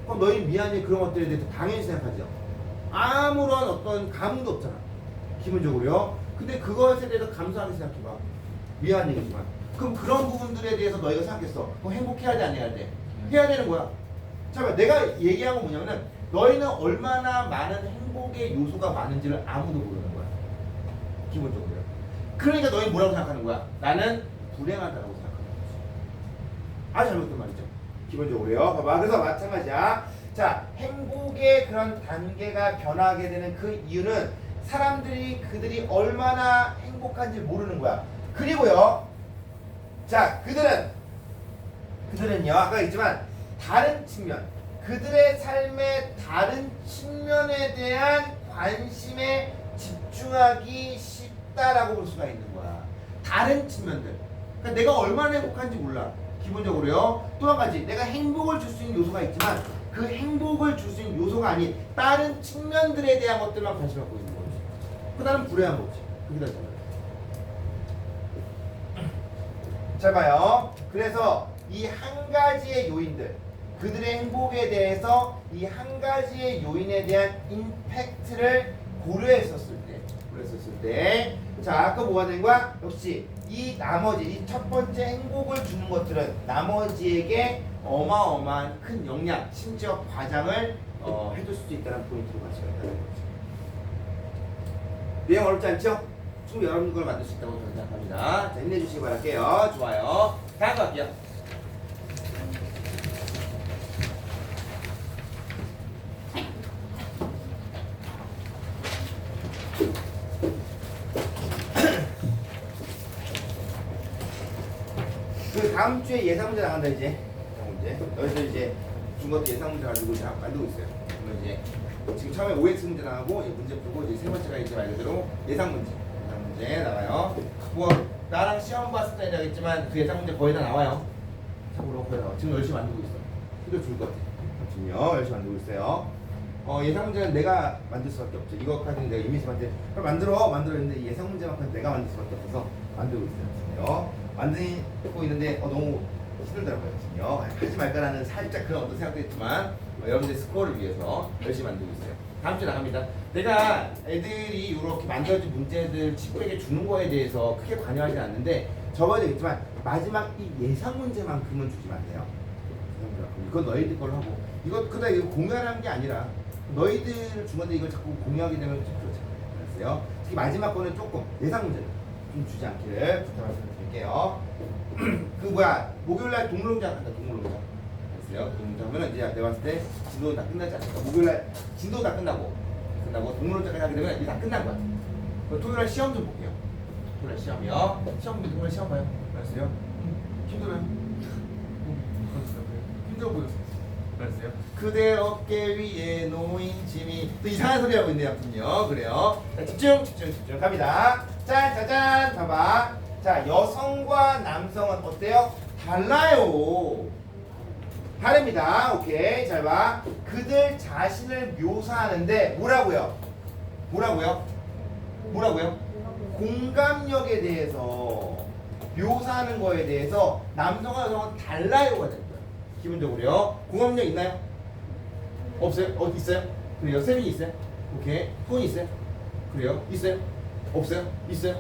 그럼 너희 미안해 그런 것들에 대해서 당연히 생각하죠. 아무런 어떤 감흥도 없잖아. 기본적으로요. 근데 그것에 대해서 감사하게 생각해봐. 미안 얘기지만. 그럼 그런 부분들에 대해서 너희가 생각했어. 그럼 행복해야 돼, 안 해야 돼? 해야 되는 거야. 잠깐만, 내가 얘기한 건 뭐냐면은 너희는 얼마나 많은 행복의 요소가 많은지를 아무도 모르는 거야. 기본적으로요. 그러니까 너희 뭐라고 생각하는 거야? 나는 불행하다라고 생각하는 거지. 아주 잘못된 말이죠. 기본적으로요. 봐봐. 그래서 마찬가지야. 자, 행복의 그런 단계가 변하게 되는 그 이유는 그들이 얼마나 행복한지 모르는 거야. 그리고요. 자, 그들은요. 아까 했지만 다른 측면, 그들의 삶의 다른 측면에 대한 관심에 집중하기 쉽다라고 볼 수가 있는 거야. 다른 측면들. 그러니까 내가 얼마나 행복한지 몰라. 기본적으로요. 또 한 가지, 내가 행복을 줄 수 있는 요소가 있지만 그 행복을 줄 수 있는 요소가 아닌 다른 측면들에 대한 것들만 관심 갖고 있는 거지. 그 다른 불행한 거지. 그게 다 잘 봐요. 그래서 이 한 가지의 요인들, 그들의 행복에 대해서 이 한 가지의 요인에 대한 임팩트를 고려했었을 때, 자, 아까 뭐가 된 거야? 역시 이 첫 번째 행복을 주는 것들은 나머지에게 어마어마한 큰 영향, 심지어 과장을 해줄 수도 있다는 포인트로 가시면 된다는 거죠. 내용 어렵지 않죠? 충분히 여러분 걸 만들 수 있다고 저는 생각합니다. 자, 힘내주시기 바랄게요. 좋아요. 다음 거 할게요. 그 다음 주에 예상 문제 나간다 이제. 예상 문제. 너희들 이제 중고때 예상 문제 가지고 이제 만들고 있어요. 그러면 이제 지금 처음에 OX 문제 나가고 이 문제 풀고 이제 세 번째가 이제 말 그대로 예상 문제 나가요. 뭐 나랑 시험 봤을 때 하겠지만 그 예상 문제 거의 다 나와요. 참고로 거의 다 나와. 지금 열심히 만들고 있어. 이거 좋을 것 같아. 지금요 열심히 만들고 있어요. 예상 문제는 내가 만들 수밖에 없죠. 이거까지는 내가 이미지한테 만들어 했는데 예상 문제만큼 내가 만들 수밖에 없어서 만들고 있어요. 만들고 있는데 너무 힘들더라고요. 지금요. 하지 말까라는 살짝 그런 어떤 생각도 있지만 여러분들의 스코어를 위해서 열심히 만들고 있어요. 다음 주에 나갑니다. 내가 애들이 이렇게 만들어진 문제들 친구에게 주는 거에 대해서 크게 관여하지 않는데 저번에도 있지만 마지막 이 예상 문제만큼은 주지 마세요. 이건 너희들 걸로 하고 이거 공유하라는 게 아니라 너희들 준 건데 이걸 자꾸 공유하게 되면 좀 그렇잖아요. 특히 마지막 거는 조금 예상 문제를 좀 주지 않기를 부탁드릴게요. 목요일날 동물농장 한다. 동물농장 하면은 이제 내가 봤을 때 진도는 다 끝나지 않을까. 목요일날 진도 다 끝나고 동물농장까지 하게 되면 이게 다 끝난 거야. 토요일날 시험 좀 볼게요. 토요일날 시험이요. 시험 보면 토요일 시험 봐요. 알았어요? 힘들어요? 힘들어 보였어요. 알았어요? 그대 어깨 위에 놓인 짐이 또 이상한 소리 하고 있네요. 아무튼요. 그래요. 자, 집중 갑니다. 짠 짜잔 봐봐. 자, 여성과 남성은 어때요? 달라요. 다릅니다. 오케이. 잘 봐. 그들 자신을 묘사하는데 뭐라고요? 공감력에 대해서 묘사하는 거에 대해서 남성과 여성은 달라요가 될 거예요. 기본적으로요. 공감력 있나요? 없어요? 있어요? 그래요. 세민이 있어요? 오케이. 톤이 있어요? 그래요. 있어요? 없어요? 있어요?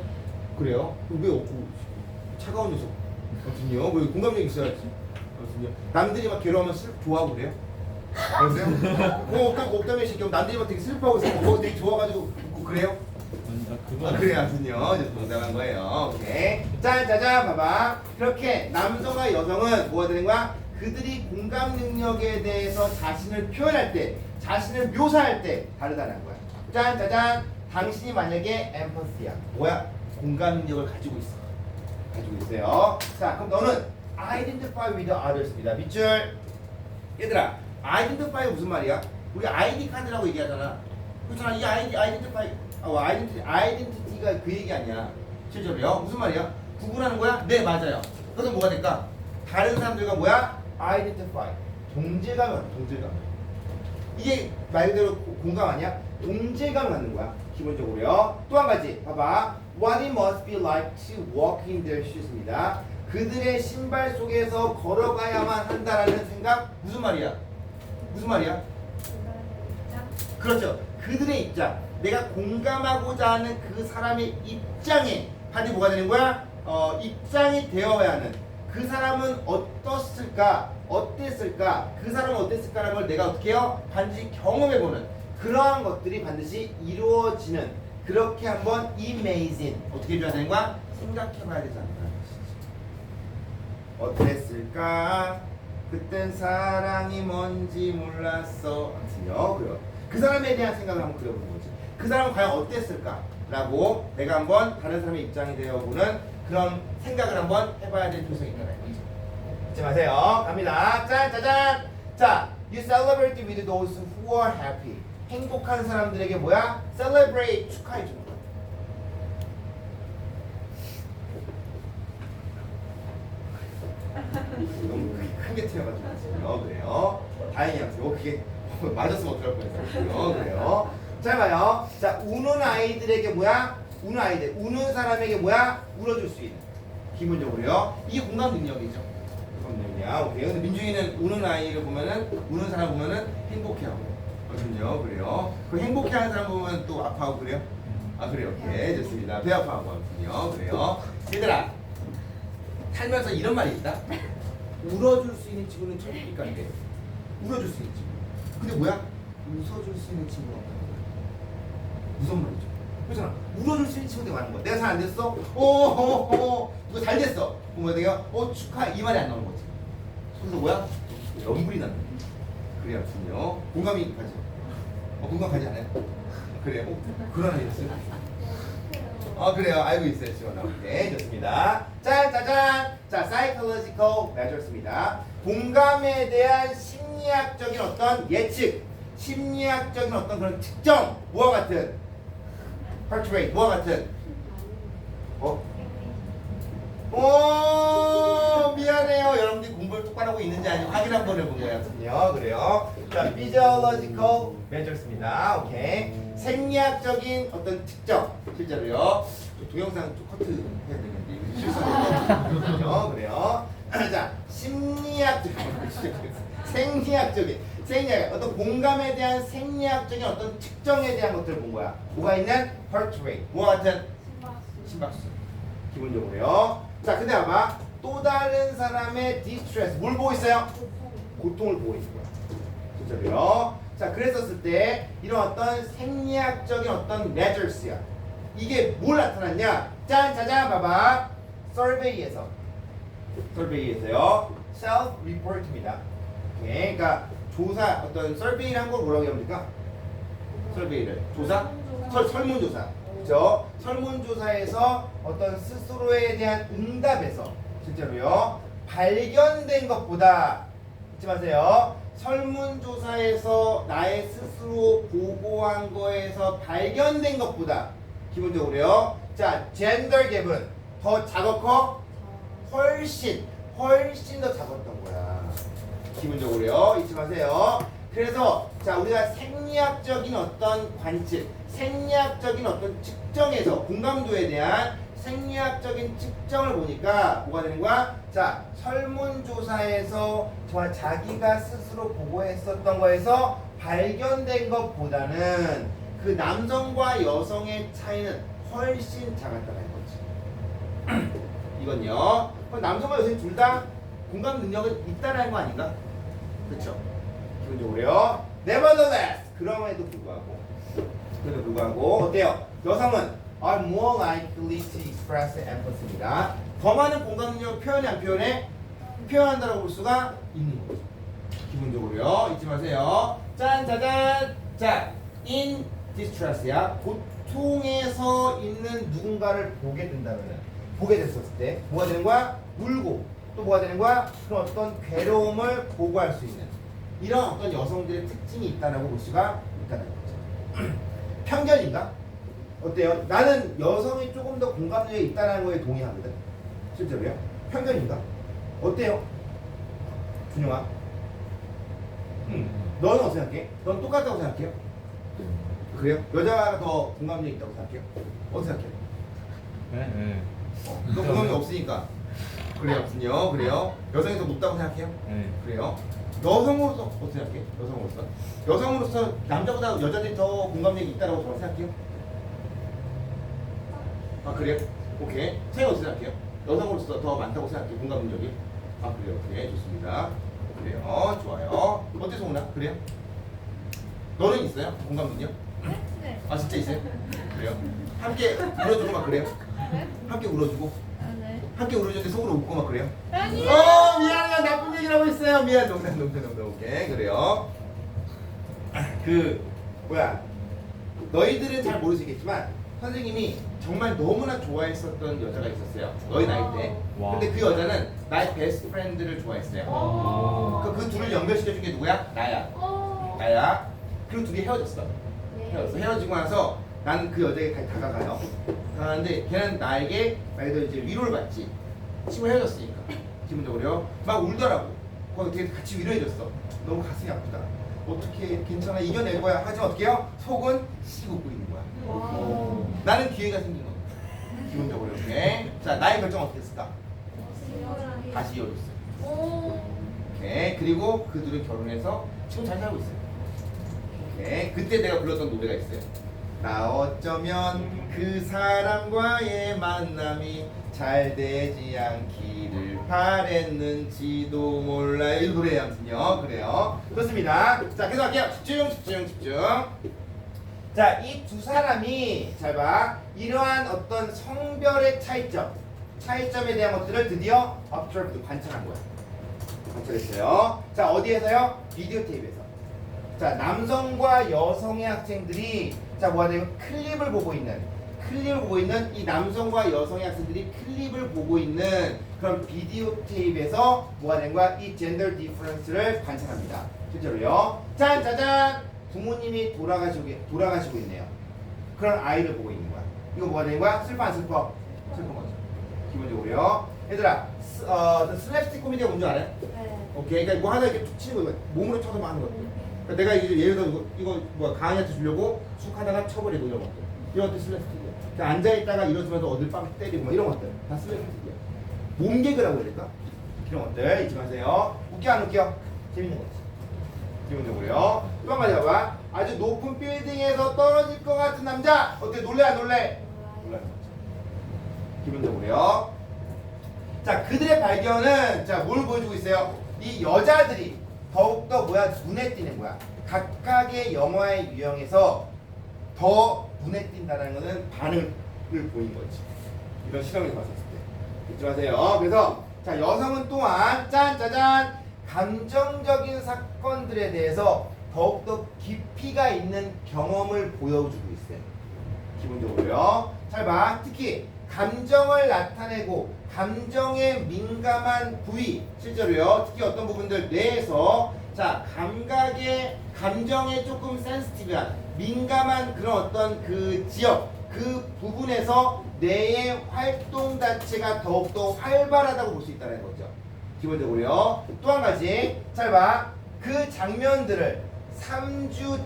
그래요. 왜 없고 차가운 녀석 어떤요? 왜 공감력 있어야지? 어떤요? 남들이 막 괴로우면 좋아하고 그래요? 알았어요? 없다며 시켜 남들이 막 되게 슬퍼하고 있어. 되게 좋아가지고 웃고 그래요? 그거 그래요, 아무튼요. 이제 농담한 거예요. 오케이. 짜잔, 봐봐. 그렇게 남성과 여성은 뭐가 되는 거야? 그들이 공감 능력에 대해서 자신을 표현할 때, 자신을 묘사할 때 다르다는 거야. 짜잔. 당신이 만약에 엠퍼시야. 뭐야? 공감 능력을 가지고 있어. 가지고 있어요. 자, 그럼 너는 identify with others입니다. 밑줄. 얘들아, identify가 무슨 말이야? 우리 ID 카드라고 얘기하잖아. 그렇잖아. 이 아이덴티티가 그 얘기 아니야. 실제로요. 무슨 말이야? 구분하는 거야? 네, 맞아요. 그래서 뭐가 될까? 다른 사람들과 뭐야? identify. 동질감을 갖는 동질감. 이게 말 그대로 공감 아니야? 동질감을 갖는 거야. 기본적으로요. 또 한 가지. 봐봐. What it must be like to walk in their shoes입니다. 그들의 신발 속에서 걸어가야만 한다라는 생각. 무슨 말이야? 그렇죠. 그들의 입장. 내가 공감하고자 하는 그 사람의 입장에 반드시 뭐가 되는 거야? 입장이 되어야 하는. 그 사람은 어땠을까? 그 사람은 어땠을까라는 걸 내가 어떻게 해요? 반드시 경험해보는 그러한 것들이 반드시 이루어지는 그렇게 한번 imagine 어떻게 해줘야 되는 거야? 생각해봐야 되지 않나? 어땠을까? 그땐 사랑이 뭔지 몰랐어. 아무튼요. 그래요. 그 사람에 대한 생각을 한번 그려보는 거지. 그 사람은 과연 어땠을까라고 내가 한번 다른 사람의 입장이 되어보는 그런 생각을 한번 해봐야 될 필요성이 있다는 거죠. 잊지 마세요. 갑니다. 짜잔. 자, you celebrate with those who are happy. 행복한 사람들에게 뭐야? celebrate 축하해 주는 거야. 너무 크게 튀어가지고 그래요. 다행히 아무튼 그게 맞았으면 어떡할 뻔했어요. 그래요. 잘 봐요. 자, 우는 아이들에게 뭐야? 우는 사람에게 뭐야? 울어줄 수 있는. 기본적으로요. 이게 공감 능력이죠. 공감 능력. 오케이. 근데 민중이는 우는 아이를 보면은 우는 사람 보면은 행복해하고. 그렇군요. 그래요. 그 행복해하는 사람 보면 또 아파하고 그래요? 아 그래요. 오케이. 좋습니다. 배 아파하고 하거든요. 그래요. 얘들아. 살면서 이런 말이 있다. 울어줄 수 있는 친구는 천국일까 안 돼. 울어줄 수 있는 친구. 근데 뭐야? 웃어줄 수 있는 친구가 없다는 거야. 무슨 말이죠? 그렇잖아. 울어줄 수 있는 친구들이 많은 거야. 내가 잘 안 됐어? 이거 잘 됐어. 그러면 내가 축하 이 말이 안 나오는 거지. 그래서 뭐야? 연불이 나는 거야. 그래야 군요. 공감이 가지. 공감 가지 않아요? 그래요? 그런 아이였어요? 그래요. 알고 있어요. 지원아. 오케이. 좋습니다. 짜잔. 자, psychological measures입니다. 공감에 대한 심리학적인 어떤 예측, 심리학적인 어떤 그런 특정, 뭐와 같은? heart rate, 뭐와 같은? 미안해요. 여러분들이 공부를 똑바로 하고 있는지 아닌지 확인 한번 해본 거예요. 그래요. 자, physiological measures입니다. 오케이. 생리학적인 어떤 특정, 실제로요. 동영상 좀 커트 해야 되는데 실수하거든요. 그래요. 자, 생리학적인 어떤 공감에 대한 생리학적인 어떤 특정에 대한 것들을 본 거야. 뭐가 있는? heart rate, 뭐와 같은? 심박수. 기본적으로요. 자, 근데 봐봐. 또 다른 사람의 distress, 뭘 보고 있어요? 고통을 보고 있는 거야. 진짜로요. 자, 그랬었을 때 이런 어떤 생리학적인 어떤 measures야. 이게 뭘 나타났냐? 짜잔, 봐봐. survey에서요. self-report입니다. 오케이. 그러니까 조사, 어떤 survey를 한 걸 뭐라고 합니까? survey를 조사? 설문조사. 그죠? 설문조사에서 어떤 스스로에 대한 응답에서 실제로요. 발견된 것보다 잊지 마세요. 설문조사에서 나의 스스로 보고한 거에서 발견된 것보다 기본적으로요. 자, 젠더 갭은 더 작고 훨씬 더 작았던 거야. 기본적으로요. 잊지 마세요. 그래서 자, 우리가 생리학적인 어떤 관측, 생리학적인 어떤 측정에서 공감도에 대한 생리학적인 측정을 보니까 뭐가 되는 거야? 자, 설문조사에서 정말 자기가 스스로 보고했었던 거에서 발견된 것보다는 그 남성과 여성의 차이는 훨씬 작았다는 거지. 이건요. 그럼 남성과 여성이 둘 다 공감 능력은 있다라는 거 아닌가? 그렇죠. 기본적으로요. Nevertheless, 그럼에도 불구하고 어때요? 여성은 are more likely to express empathy입니다. 더 많은 공감 능력을 표현해 안 표현해? 표현한다라고 볼 수가 있는 거죠. 기본적으로요. 잊지 마세요. 짠 짜잔. 자, in distress야. 고통에서 있는 누군가를 보게 됐었을 때 뭐가 되는 거야? 울고 또 뭐가 되는 거야? 그런 어떤 괴로움을 보고할 수 있는 이런 어떤 여성들의 특징이 있다라고 볼 수가 있다는 거죠. 편견인가? 어때요? 나는 여성이 조금 더 공감력이 있다는 거에 동의하거든. 실제로요? 편견인가? 어때요? 준영아? 너는 어떻게 생각해? 넌 똑같다고 생각해요? 그래요? 여자가 더 공감력이 있다고 생각해요? 어떻게 생각해요? 네. 너 공감력이 없으니까 그래요? 그래요? 여성이 더 높다고 생각해요? 네. 그래요? 여성으로서 어떻게 생각해? 여성으로서 남자보다 여자들이 더 공감력이 있다고 저는 생각해요? 아 그래요? 오케이. 차이 어떻게 생각해요? 여성으로서 더 많다고 생각해요? 공감 능력이? 아 그래요? 오케이 좋습니다. 그래요. 좋아요. 어때 송은아? 그래요? 너는 있어요? 공감 능력? 네. 아 진짜 있어요? 그래요? 함께 울어주고 막 그래요? 네? 함께 울어주고 아, 네. 함께 울어주는데 속으로 웃고 막 그래요? 아니요. 미안해요. 나쁜 얘기를 하고 있어요. 미안. 농담. 오케이. 그래요. 그 뭐야? 너희들은 잘 모르시겠지만 선생님이 정말 너무나 좋아했었던 여자가 있었어요. 너희 나이 때. 와. 근데 그 여자는 나의 베스트 프렌드를 좋아했어요. 그 둘을 연결시켜준 게 누구야? 나야. 나야. 그리고 둘이 헤어졌어. 헤어지고 나서 나는 그 여자에게 다시 다가가요. 다가가는데 걔는 나에게 말 그대로 이제 위로를 받지. 친구 헤어졌으니까. 기본적으로요. 막 울더라고. 거기 되게 같이 위로해줬어. 너무 가슴이 아프다. 어떻게 괜찮아 이겨낼 거야. 하지만 어떻게 해요? 속은 씩 웃고 있는 거야. 나는 기회가 생긴 거야. 기본적으로 이렇게. 자, 나의 결정 어떻게 했을까? 다시 이어줬어요. 오케이. 그리고 그 둘은 결혼해서 지금 잘 살고 있어요. 오케이. 그때 내가 불렀던 노래가 있어요. 나 어쩌면 그 사람과의 만남이 잘 되지 않기를 바랬는지도 몰라. 이 노래예요. 아무튼요. 그래요. 좋습니다. 자, 계속 할게요. 집중. 자, 이 두 사람이 잘 봐. 이러한 어떤 성별의 차이점에 대한 것들을 드디어 observe, 관찰한 거야. 관찰했어요. 자, 어디에서요? 비디오 테이프에서. 자, 남성과 여성의 학생들이 자, 뭐가 되면 클립을 보고 있는 이 남성과 여성의 학생들이 클립을 보고 있는 그런 비디오 테이프에서 뭐가 된 거야? 이 젠더 디퍼런스를 관찰합니다. 실제로요. 짠 짜잔. 부모님이 돌아가시고 있네요. 그런 아이를 보고 있는 거야. 이거 뭐가 되는 거야? 슬퍼 안 슬퍼? 슬픈 거죠. 기본적으로요. 얘들아, 슬랩스틱 코미디가 뭔지 알아요? 오케이. 그러니까 뭐 하나 이렇게 툭 치는 거, 몸으로 쳐서 막 하는 것들. 그러니까 내가 이제 예를 들어 이거 뭐 강의한테 주려고 쑥 하다가 쳐버리고 이런 것들. 이런 것들 슬랩스틱이야. 그러니까 앉아있다가 일어서면서 어딜 빵 때리고 막 이런 것들. 다 슬랩스틱이야. 몸개그라고 해야 될까? 이런 것들 잊지 마세요. 웃겨 안 웃겨? 재밌는 거지. 기본적으로요. 또 한 가지 봐봐. 아주 높은 빌딩에서 떨어질 것 같은 남자. 어때? 놀래 안 놀래? 놀라는 거죠. 기본적으로요. 자, 그들의 발견은 자, 뭘 보여주고 있어요? 이 여자들이 더욱더 뭐야? 눈에 띄는 거야. 각각의 영화의 유형에서 더 눈에 띈다는 것은 반응을 보인 거지. 이런 실험을 봤었을 때. 잊지 마세요. 그래서 자, 여성은 또한 짠짜잔 감정적인 사건들에 대해서 더욱더 깊이가 있는 경험을 보여주고 있어요. 기본적으로요. 자, 잘 봐. 특히 감정을 나타내고 감정에 민감한 부위 실제로요. 특히 어떤 부분들 뇌에서 자 감각에 감정에 조금 센시티브한 민감한 그런 어떤 그 지역 그 부분에서 뇌의 활동 자체가 더욱더 활발하다고 볼 수 있다는 거죠. 기본적으로요. 또 한 가지 잘 봐. 그 장면들을 3주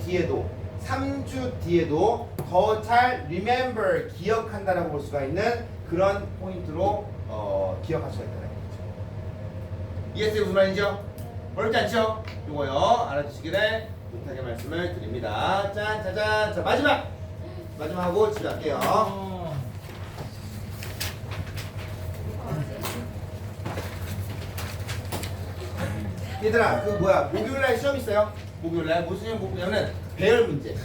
뒤에도 더 잘 remember 기억한다라고 볼 수가 있는 그런 포인트로 기억할 수가 있다는 거죠. 이해했어요? 무슨 말인지요? 어렵지 않죠? 요거요 알아두시기를 부탁의 말씀을 드립니다. 짠 짜잔. 자 마지막하고 집에 갈게요. 얘들아 그 뭐야 목요일날 시험 있어요? 목요일날 무슨 시험 볼 거냐면 배열 문제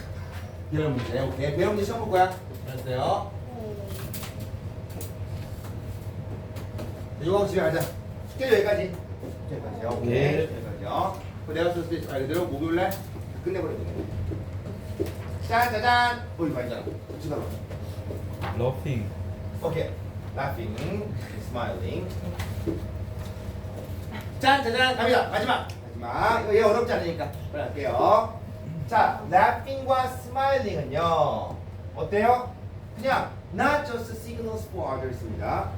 오케이 배열 문제 시험 볼 거야. 알았어요? 이거 집에 가자. 숙제 여기까지요. 오케이 네. 여기까지요. 내가 썼을 때 말 그대로 목요일날 다 끝내버리면 돼. 짠짜잔. 이거 아니잖아. 쳐다봐. 러핑. 오케이. laughing, smiling. 짠, 짜잔, 갑니다. 마지막. 이거 얘 어렵지 않으니까 빨리 할게요. 자, laughing과 smiling은요. 어때요? 그냥 not just signals for others입니다.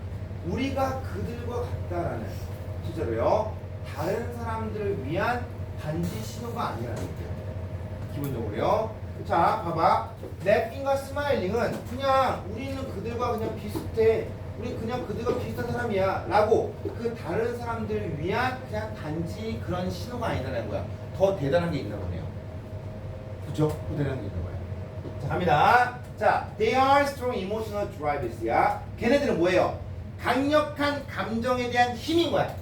우리가 그들과 같다라는 실제로요. 다른 사람들을 위한 단지 신호가 아니라는 거예요. 기본적으로요. 자, 봐봐. laughing과 smiling은 그냥 우리는 그들과 그냥 비슷해. 우리 그냥 그들과 비슷한 사람이야 라고 그 다른 사람들을 위한 그냥 단지 그런 신호가 아니라는 거야. 더 대단한 게 있나 보네요. 그죠? 더 대단한 게 있나 봐요. 자 갑니다. 자 they are strong emotional drivers야. 걔네들은 뭐예요? 강력한 감정에 대한 힘인 거야.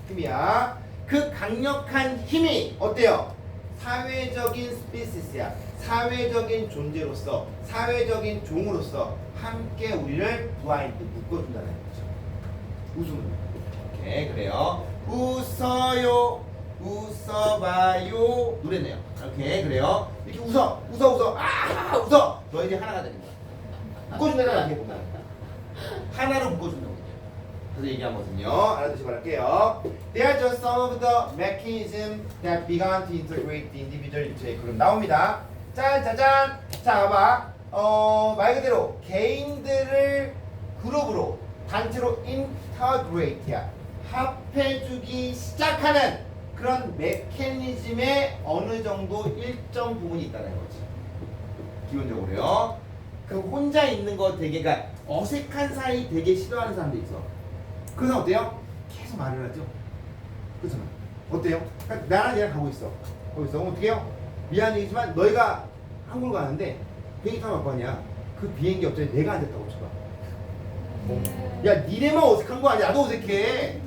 힘이야. 그 강력한 힘이 어때요? 사회적인 스피시스야. 사회적인 존재로서 사회적인 종으로서 함께 우리를 블라인드 묶어준다는 거죠. 웃음을. 오케이 그래요. 웃어요. 웃어봐요. 노래네요. 오케이 그래요. 이렇게 웃어. 웃어. 너희들이 하나가 되는 거야. 묶어준다는 게 보면 하나로 묶어준다고. 그래서 얘기한 거거든요. 알아두시기 바랄게요. They are just some of the mechanisms that began to integrate the individual into a group. 나옵니다. 짠짜잔. 자 봐봐. 말 그대로 개인들을 그룹으로 단체로 integrate야. 합해주기 시작하는 그런 메커니즘의 어느 정도 일정 부분이 있다는 거지. 기본적으로요. 그 혼자 있는 거 되게 그러니까 어색한 사이 되게 싫어하는 사람도 있어. 그래서 어때요? 계속 말을 하죠. 그렇잖아. 어때요? 그러니까 나랑 얘랑 가고 있어. 그럼 어떻게 해요? 미안 얘기지만 너희가 한국을 가는데 비행기 타고 갈 거 아니야. 그 비행기 옆자리에 내가 앉았다고 쳐봐. 야 니네만 어색한 거 아니야. 나도 어색해.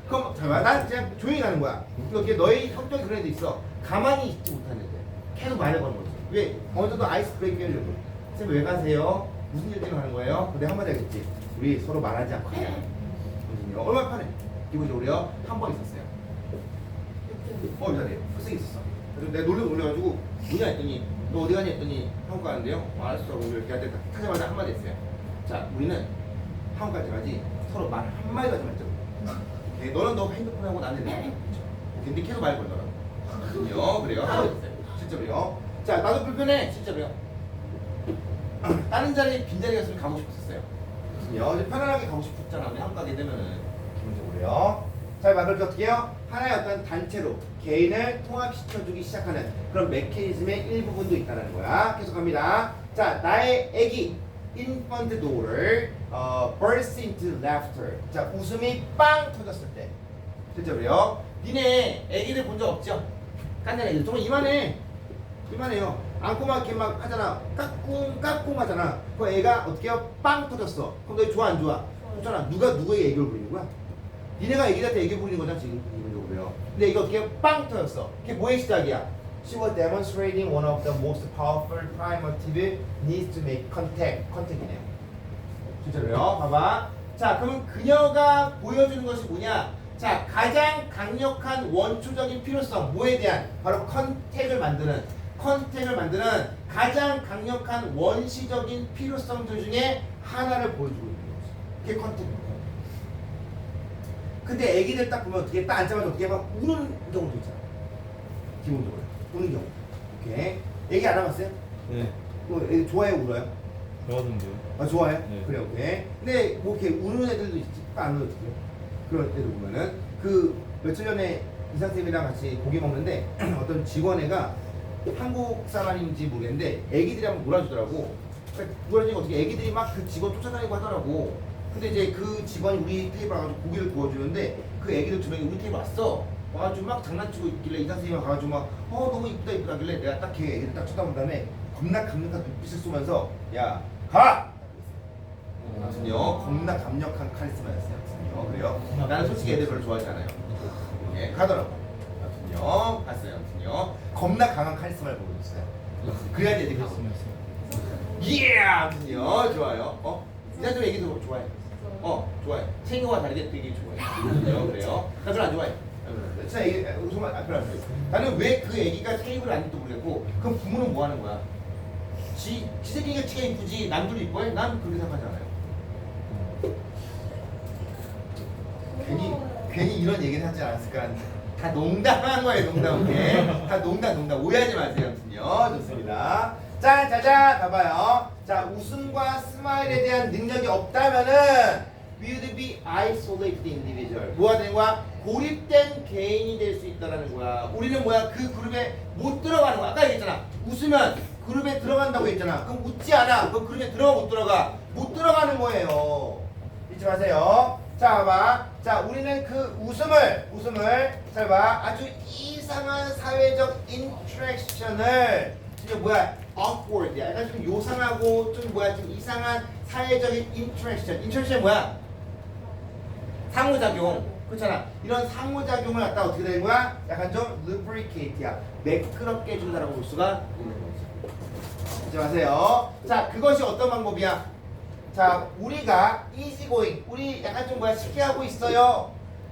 그럼 잠깐만 난 그냥 조용히 가는 거야. 이렇게 너희 성격이 그런 애도 있어. 가만히 있지 못하는 애들. 계속 말해보는 거지. 왜? 어느 정도 아이스 브레이크 하려고. 쌤 왜 가세요? 무슨 일 때문에 가는 거예요? 근데 한마디 하겠지. 우리 서로 말하지 않고 가자. 얼마나 편해. 기본적으로요. 한 번 있었어요. 잘해요. 학생이 있었어. 그래서 내가 놀려가지고 뭐냐 했더니 너 어디 가냐 했더니 한국 가는데요. 알았어. 오늘 이렇게 하자. 하자마자 한마디 했어요. 자, 우리는 한국 갈 때까지 서로 말 한마디도 하지 말자고. 너는 너 핸드폰 하고 나는 내가 근데 계속 말 걸더라고. 그래요. 한마디 했어요. 실제로요. 자, 나도 불편해. 실제로요. 다른 자리에 빈자리가 있으면 가고 싶었어요. 편안하게 가고 싶었잖아. 우리 한국 가게 되면은 기본적으로요. 자, 그렇게 어떻게 해요? 하나의 어떤 단체로 개인을 통합시켜주기 시작하는 그런 메커니즘의 일부분도 있다는 거야. 계속합니다. 자, 나의 애기 infant daughter burst into laughter. 자, 웃음이 빵 터졌을 때. 실제로요. 니네 애기들 본 적 없죠? 깐난 애기들 정말 이만해요. 안고 막 이렇게 막 하잖아. 까꿍 하잖아. 그 애가 어떻게 해요? 빵 터졌어. 그럼 너희 좋아 안 좋아? 좋잖아. 누가 누구에게 애교를 부리는 거야? 니네가 애기한테 애교 부리는 거잖아 지금 기본적으로요. 근데 이거 어떻게 해요? 빵 터졌어. 그게 뭐의 시작이야? She was demonstrating one of the most powerful primitive needs to make contact이네요. 실제로요. 봐봐. 자, 그럼 그녀가 보여주는 것이 뭐냐? 자, 가장 강력한 원초적인 필요성 뭐에 대한 바로 컨택을 만드는 컨택을 만드는 가장 강력한 원시적인 필요성들 중에 하나를 보여주고 있는 거지. 그게 컨택입니다. 근데 애기들 딱 보면 어떻게 딱 앉자마자 어떻게 막 우는 경우도 있잖아. 기본적으로 우는 경우. 오케이. 애기 알아봤어요? 네. 애기 좋아해요, 울어요? 좋아하던데요. 아 좋아해? 네. 그래 오케이. 근데 뭐 이렇게 우는 애들도 있지, 안 우는 애들. 그런 애들 보면은 그 며칠 전에 이사 쌤이랑 같이 고기 먹는데 어떤 직원애가 한국 사람인지 모르겠는데 애기들이랑 놀아주더라고. 그러니까 놀아주니까 어떻게 애기들이 막 그 직원 쫓아다니고 하더라고. 근데 이제 그 직원이 우리 테이블 와가지고 고기를 구워주는데 그 애기들 두 명이 우리 테이블 왔어. 와가지고 막 장난치고 있길래 이사 쌤이랑 가가지고 막 너무 이쁘다 이쁘다 하길래 내가 딱 걔 애기들 딱 쳐다본 다음에 겁나 강력한 눈빛을 쏘면서 야 가! 아무튼요 겁나 강력한 카리스마였어요. 아무튼요 그래요. 나는 솔직히 애들 별로 좋아하지 않아요. 예 가더라고. 아무튼요 봤어요. 아무튼요 겁나 강한 카리스마를 보여줬어요. 그래야지 애들이 가거든요. 예! 아무튼요 좋아요. 이사들 애기도 좋아해. 좋아해. 챙겨와 다르게 되게 좋아해. 그래요. 나 별로 안 좋아해. 진짜 애기 정말 별로 안 좋아해. 나는 왜 그 애기가 테이블을 안 입도 모르겠고 그럼 부모는 뭐 하는 거야? 지 새끼가 지가 이쁘지 남들도 이뻐해? 난 그렇게 생각하지 않아요. 괜히 이런 얘기를 하지 않았을까? 다 농담한 거예요, 농담. 오케이? 다 농담. 오해하지 마세요, 아무튼요. 좋습니다. 짜잔, 봐봐요. 자, 웃음과 스마일에 대한 능력이 없다면은 will be isolated individual. 뭐가 되는 거야? 고립된 개인이 될 수 있다라는 거야. 우리는 뭐야? 그 그룹에 못 들어가는 거야. 아까 얘기했잖아. 웃으면 그룹에 들어간다고 했잖아. 그럼 웃지 않아. 그럼 그룹에 들어가 못 들어가? 못 들어가는 거예요. 잊지 마세요. 자, 봐봐. 자, 우리는 그 웃음을 잘 봐. 아주 이상한 사회적 인터랙션을 지금 뭐야? awkward야. 약간 좀 요상하고 좀 뭐야? 좀 이상한 사회적인 인터랙션 뭐야? 상호작용. 그렇잖아. 이런 상호작용을 갖다 어떻게 되는 거야? 약간 좀 lubricate야. 매끄럽게 해준다라고 볼 수가 있는 거지. 잊지 마세요. 자, 그것이 어떤 방법이야? 자, 우리가 easygoing, 우리 약간 좀 뭐야 쉽게 하고 있어요.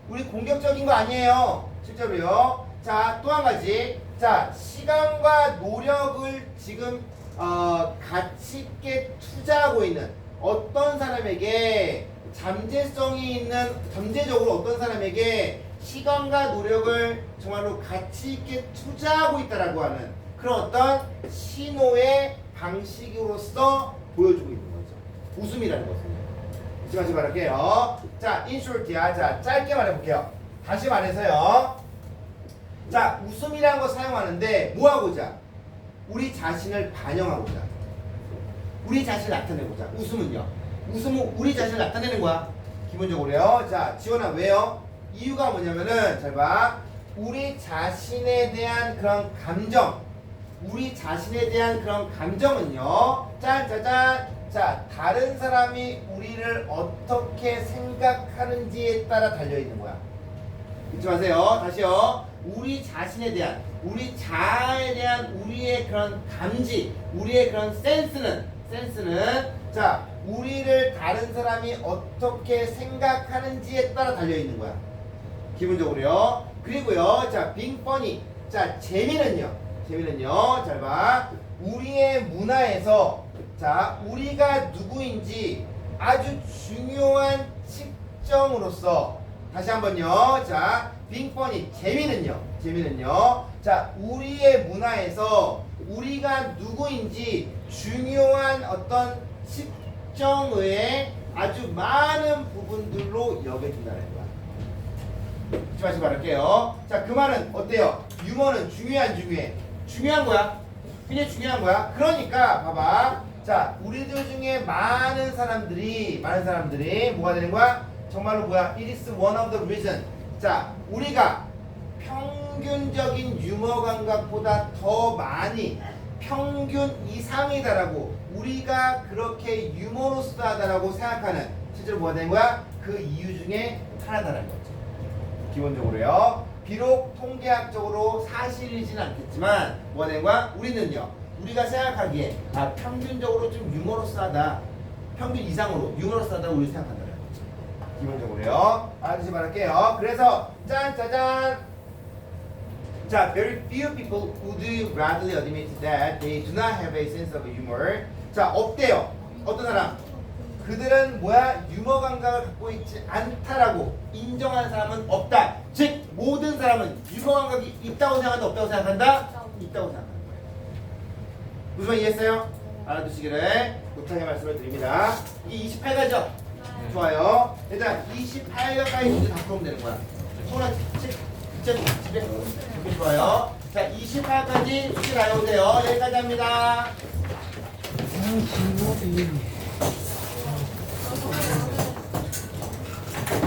우리 공격적인 거 아니에요. 실제로요. 자, 또 한 가지. 자, 시간과 노력을 지금 가치 있게 투자하고 있는 어떤 사람에게 잠재적으로 어떤 사람에게 시간과 노력을 정말로 가치 있게 투자하고 있다라고 하는 그런 어떤 신호의 방식으로서 보여주고 있는 거죠. 웃음이라는 것은. 잊지 마시기 바랄게요. 자, in short야. 자, 짧게 말해볼게요. 다시 말해서요. 자, 웃음이라는 거 사용하는데 뭐 하고자? 우리 자신을 반영하고자. 우리 자신을 나타내고자. 웃음은요. 웃음은 우리 자신을 나타내는 거야. 기본적으로요. 자, 지원아 왜요? 이유가 뭐냐면은 잘 봐. 우리 자신에 대한 그런 감정. 우리 자신에 대한 그런 감정은요. 짠짜잔. 자, 다른 사람이 우리를 어떻게 생각하는지에 따라 달려있는 거야. 잊지 마세요. 다시요. 우리 자신에 대한, 우리 자아에 대한 우리의 그런 감지, 우리의 그런 센스는 자, 우리를 다른 사람이 어떻게 생각하는지에 따라 달려있는 거야. 기본적으로요. 그리고요. 자, being funny. 자, 재미는요. 잘 봐. 우리의 문화에서 자, 우리가 누구인지 아주 중요한 측정으로서 다시 한번요. 자, being funny. 재미는요. 자, 우리의 문화에서 우리가 누구인지 중요한 어떤 측정의 아주 많은 부분들로 여겨진다는 거야. 잊지 마시기 바랄게요. 자, 그 말은 어때요? 유머는 중요해? 중요한 거야. 굉장히 중요한 거야. 그러니까 봐봐. 자, 우리들 중에 많은 사람들이 뭐가 되는 거야? 정말로 뭐야? It is one of the reason. 자, 우리가 평균적인 유머 감각보다 더 많이 평균 이상이다라고 우리가 그렇게 유머러스하다라고 생각하는 실제로 뭐가 되는 거야? 그 이유 중에 하나다라는 거죠. 기본적으로요. 비록 통계학적으로 사실이진 않겠지만 뭐가 되는 거야? 우리는요. 우리가 생각하기에 평균적으로 좀 유머러스하다. 평균 이상으로 유머러스하다고 우리 생각한다는 거죠. 기본적으로요. 알아두시 말할게요. 그래서 짠짜잔 자, very few people would readily admit that they do not have a sense of humor. 자, 없대요. 어떤 사람? 그들은 뭐야? 유머 감각을 갖고 있지 않다라고 인정하는 사람은 없다. 즉 모든 사람은 유머 감각이 있다고 생각한다, 없다고 생각한다? 있다고 생각하는 거예요. 무슨 말 이해했어요? 알아두시기를 못하게 말씀을 드립니다. 이 28가죠? 좋아요. 일단 28가까지 문제 다 풀면 되는 거야. 소라 집에 이렇게 좋아요. 자, 28까지 숙제 다 외우세요. 여기까지 합니다.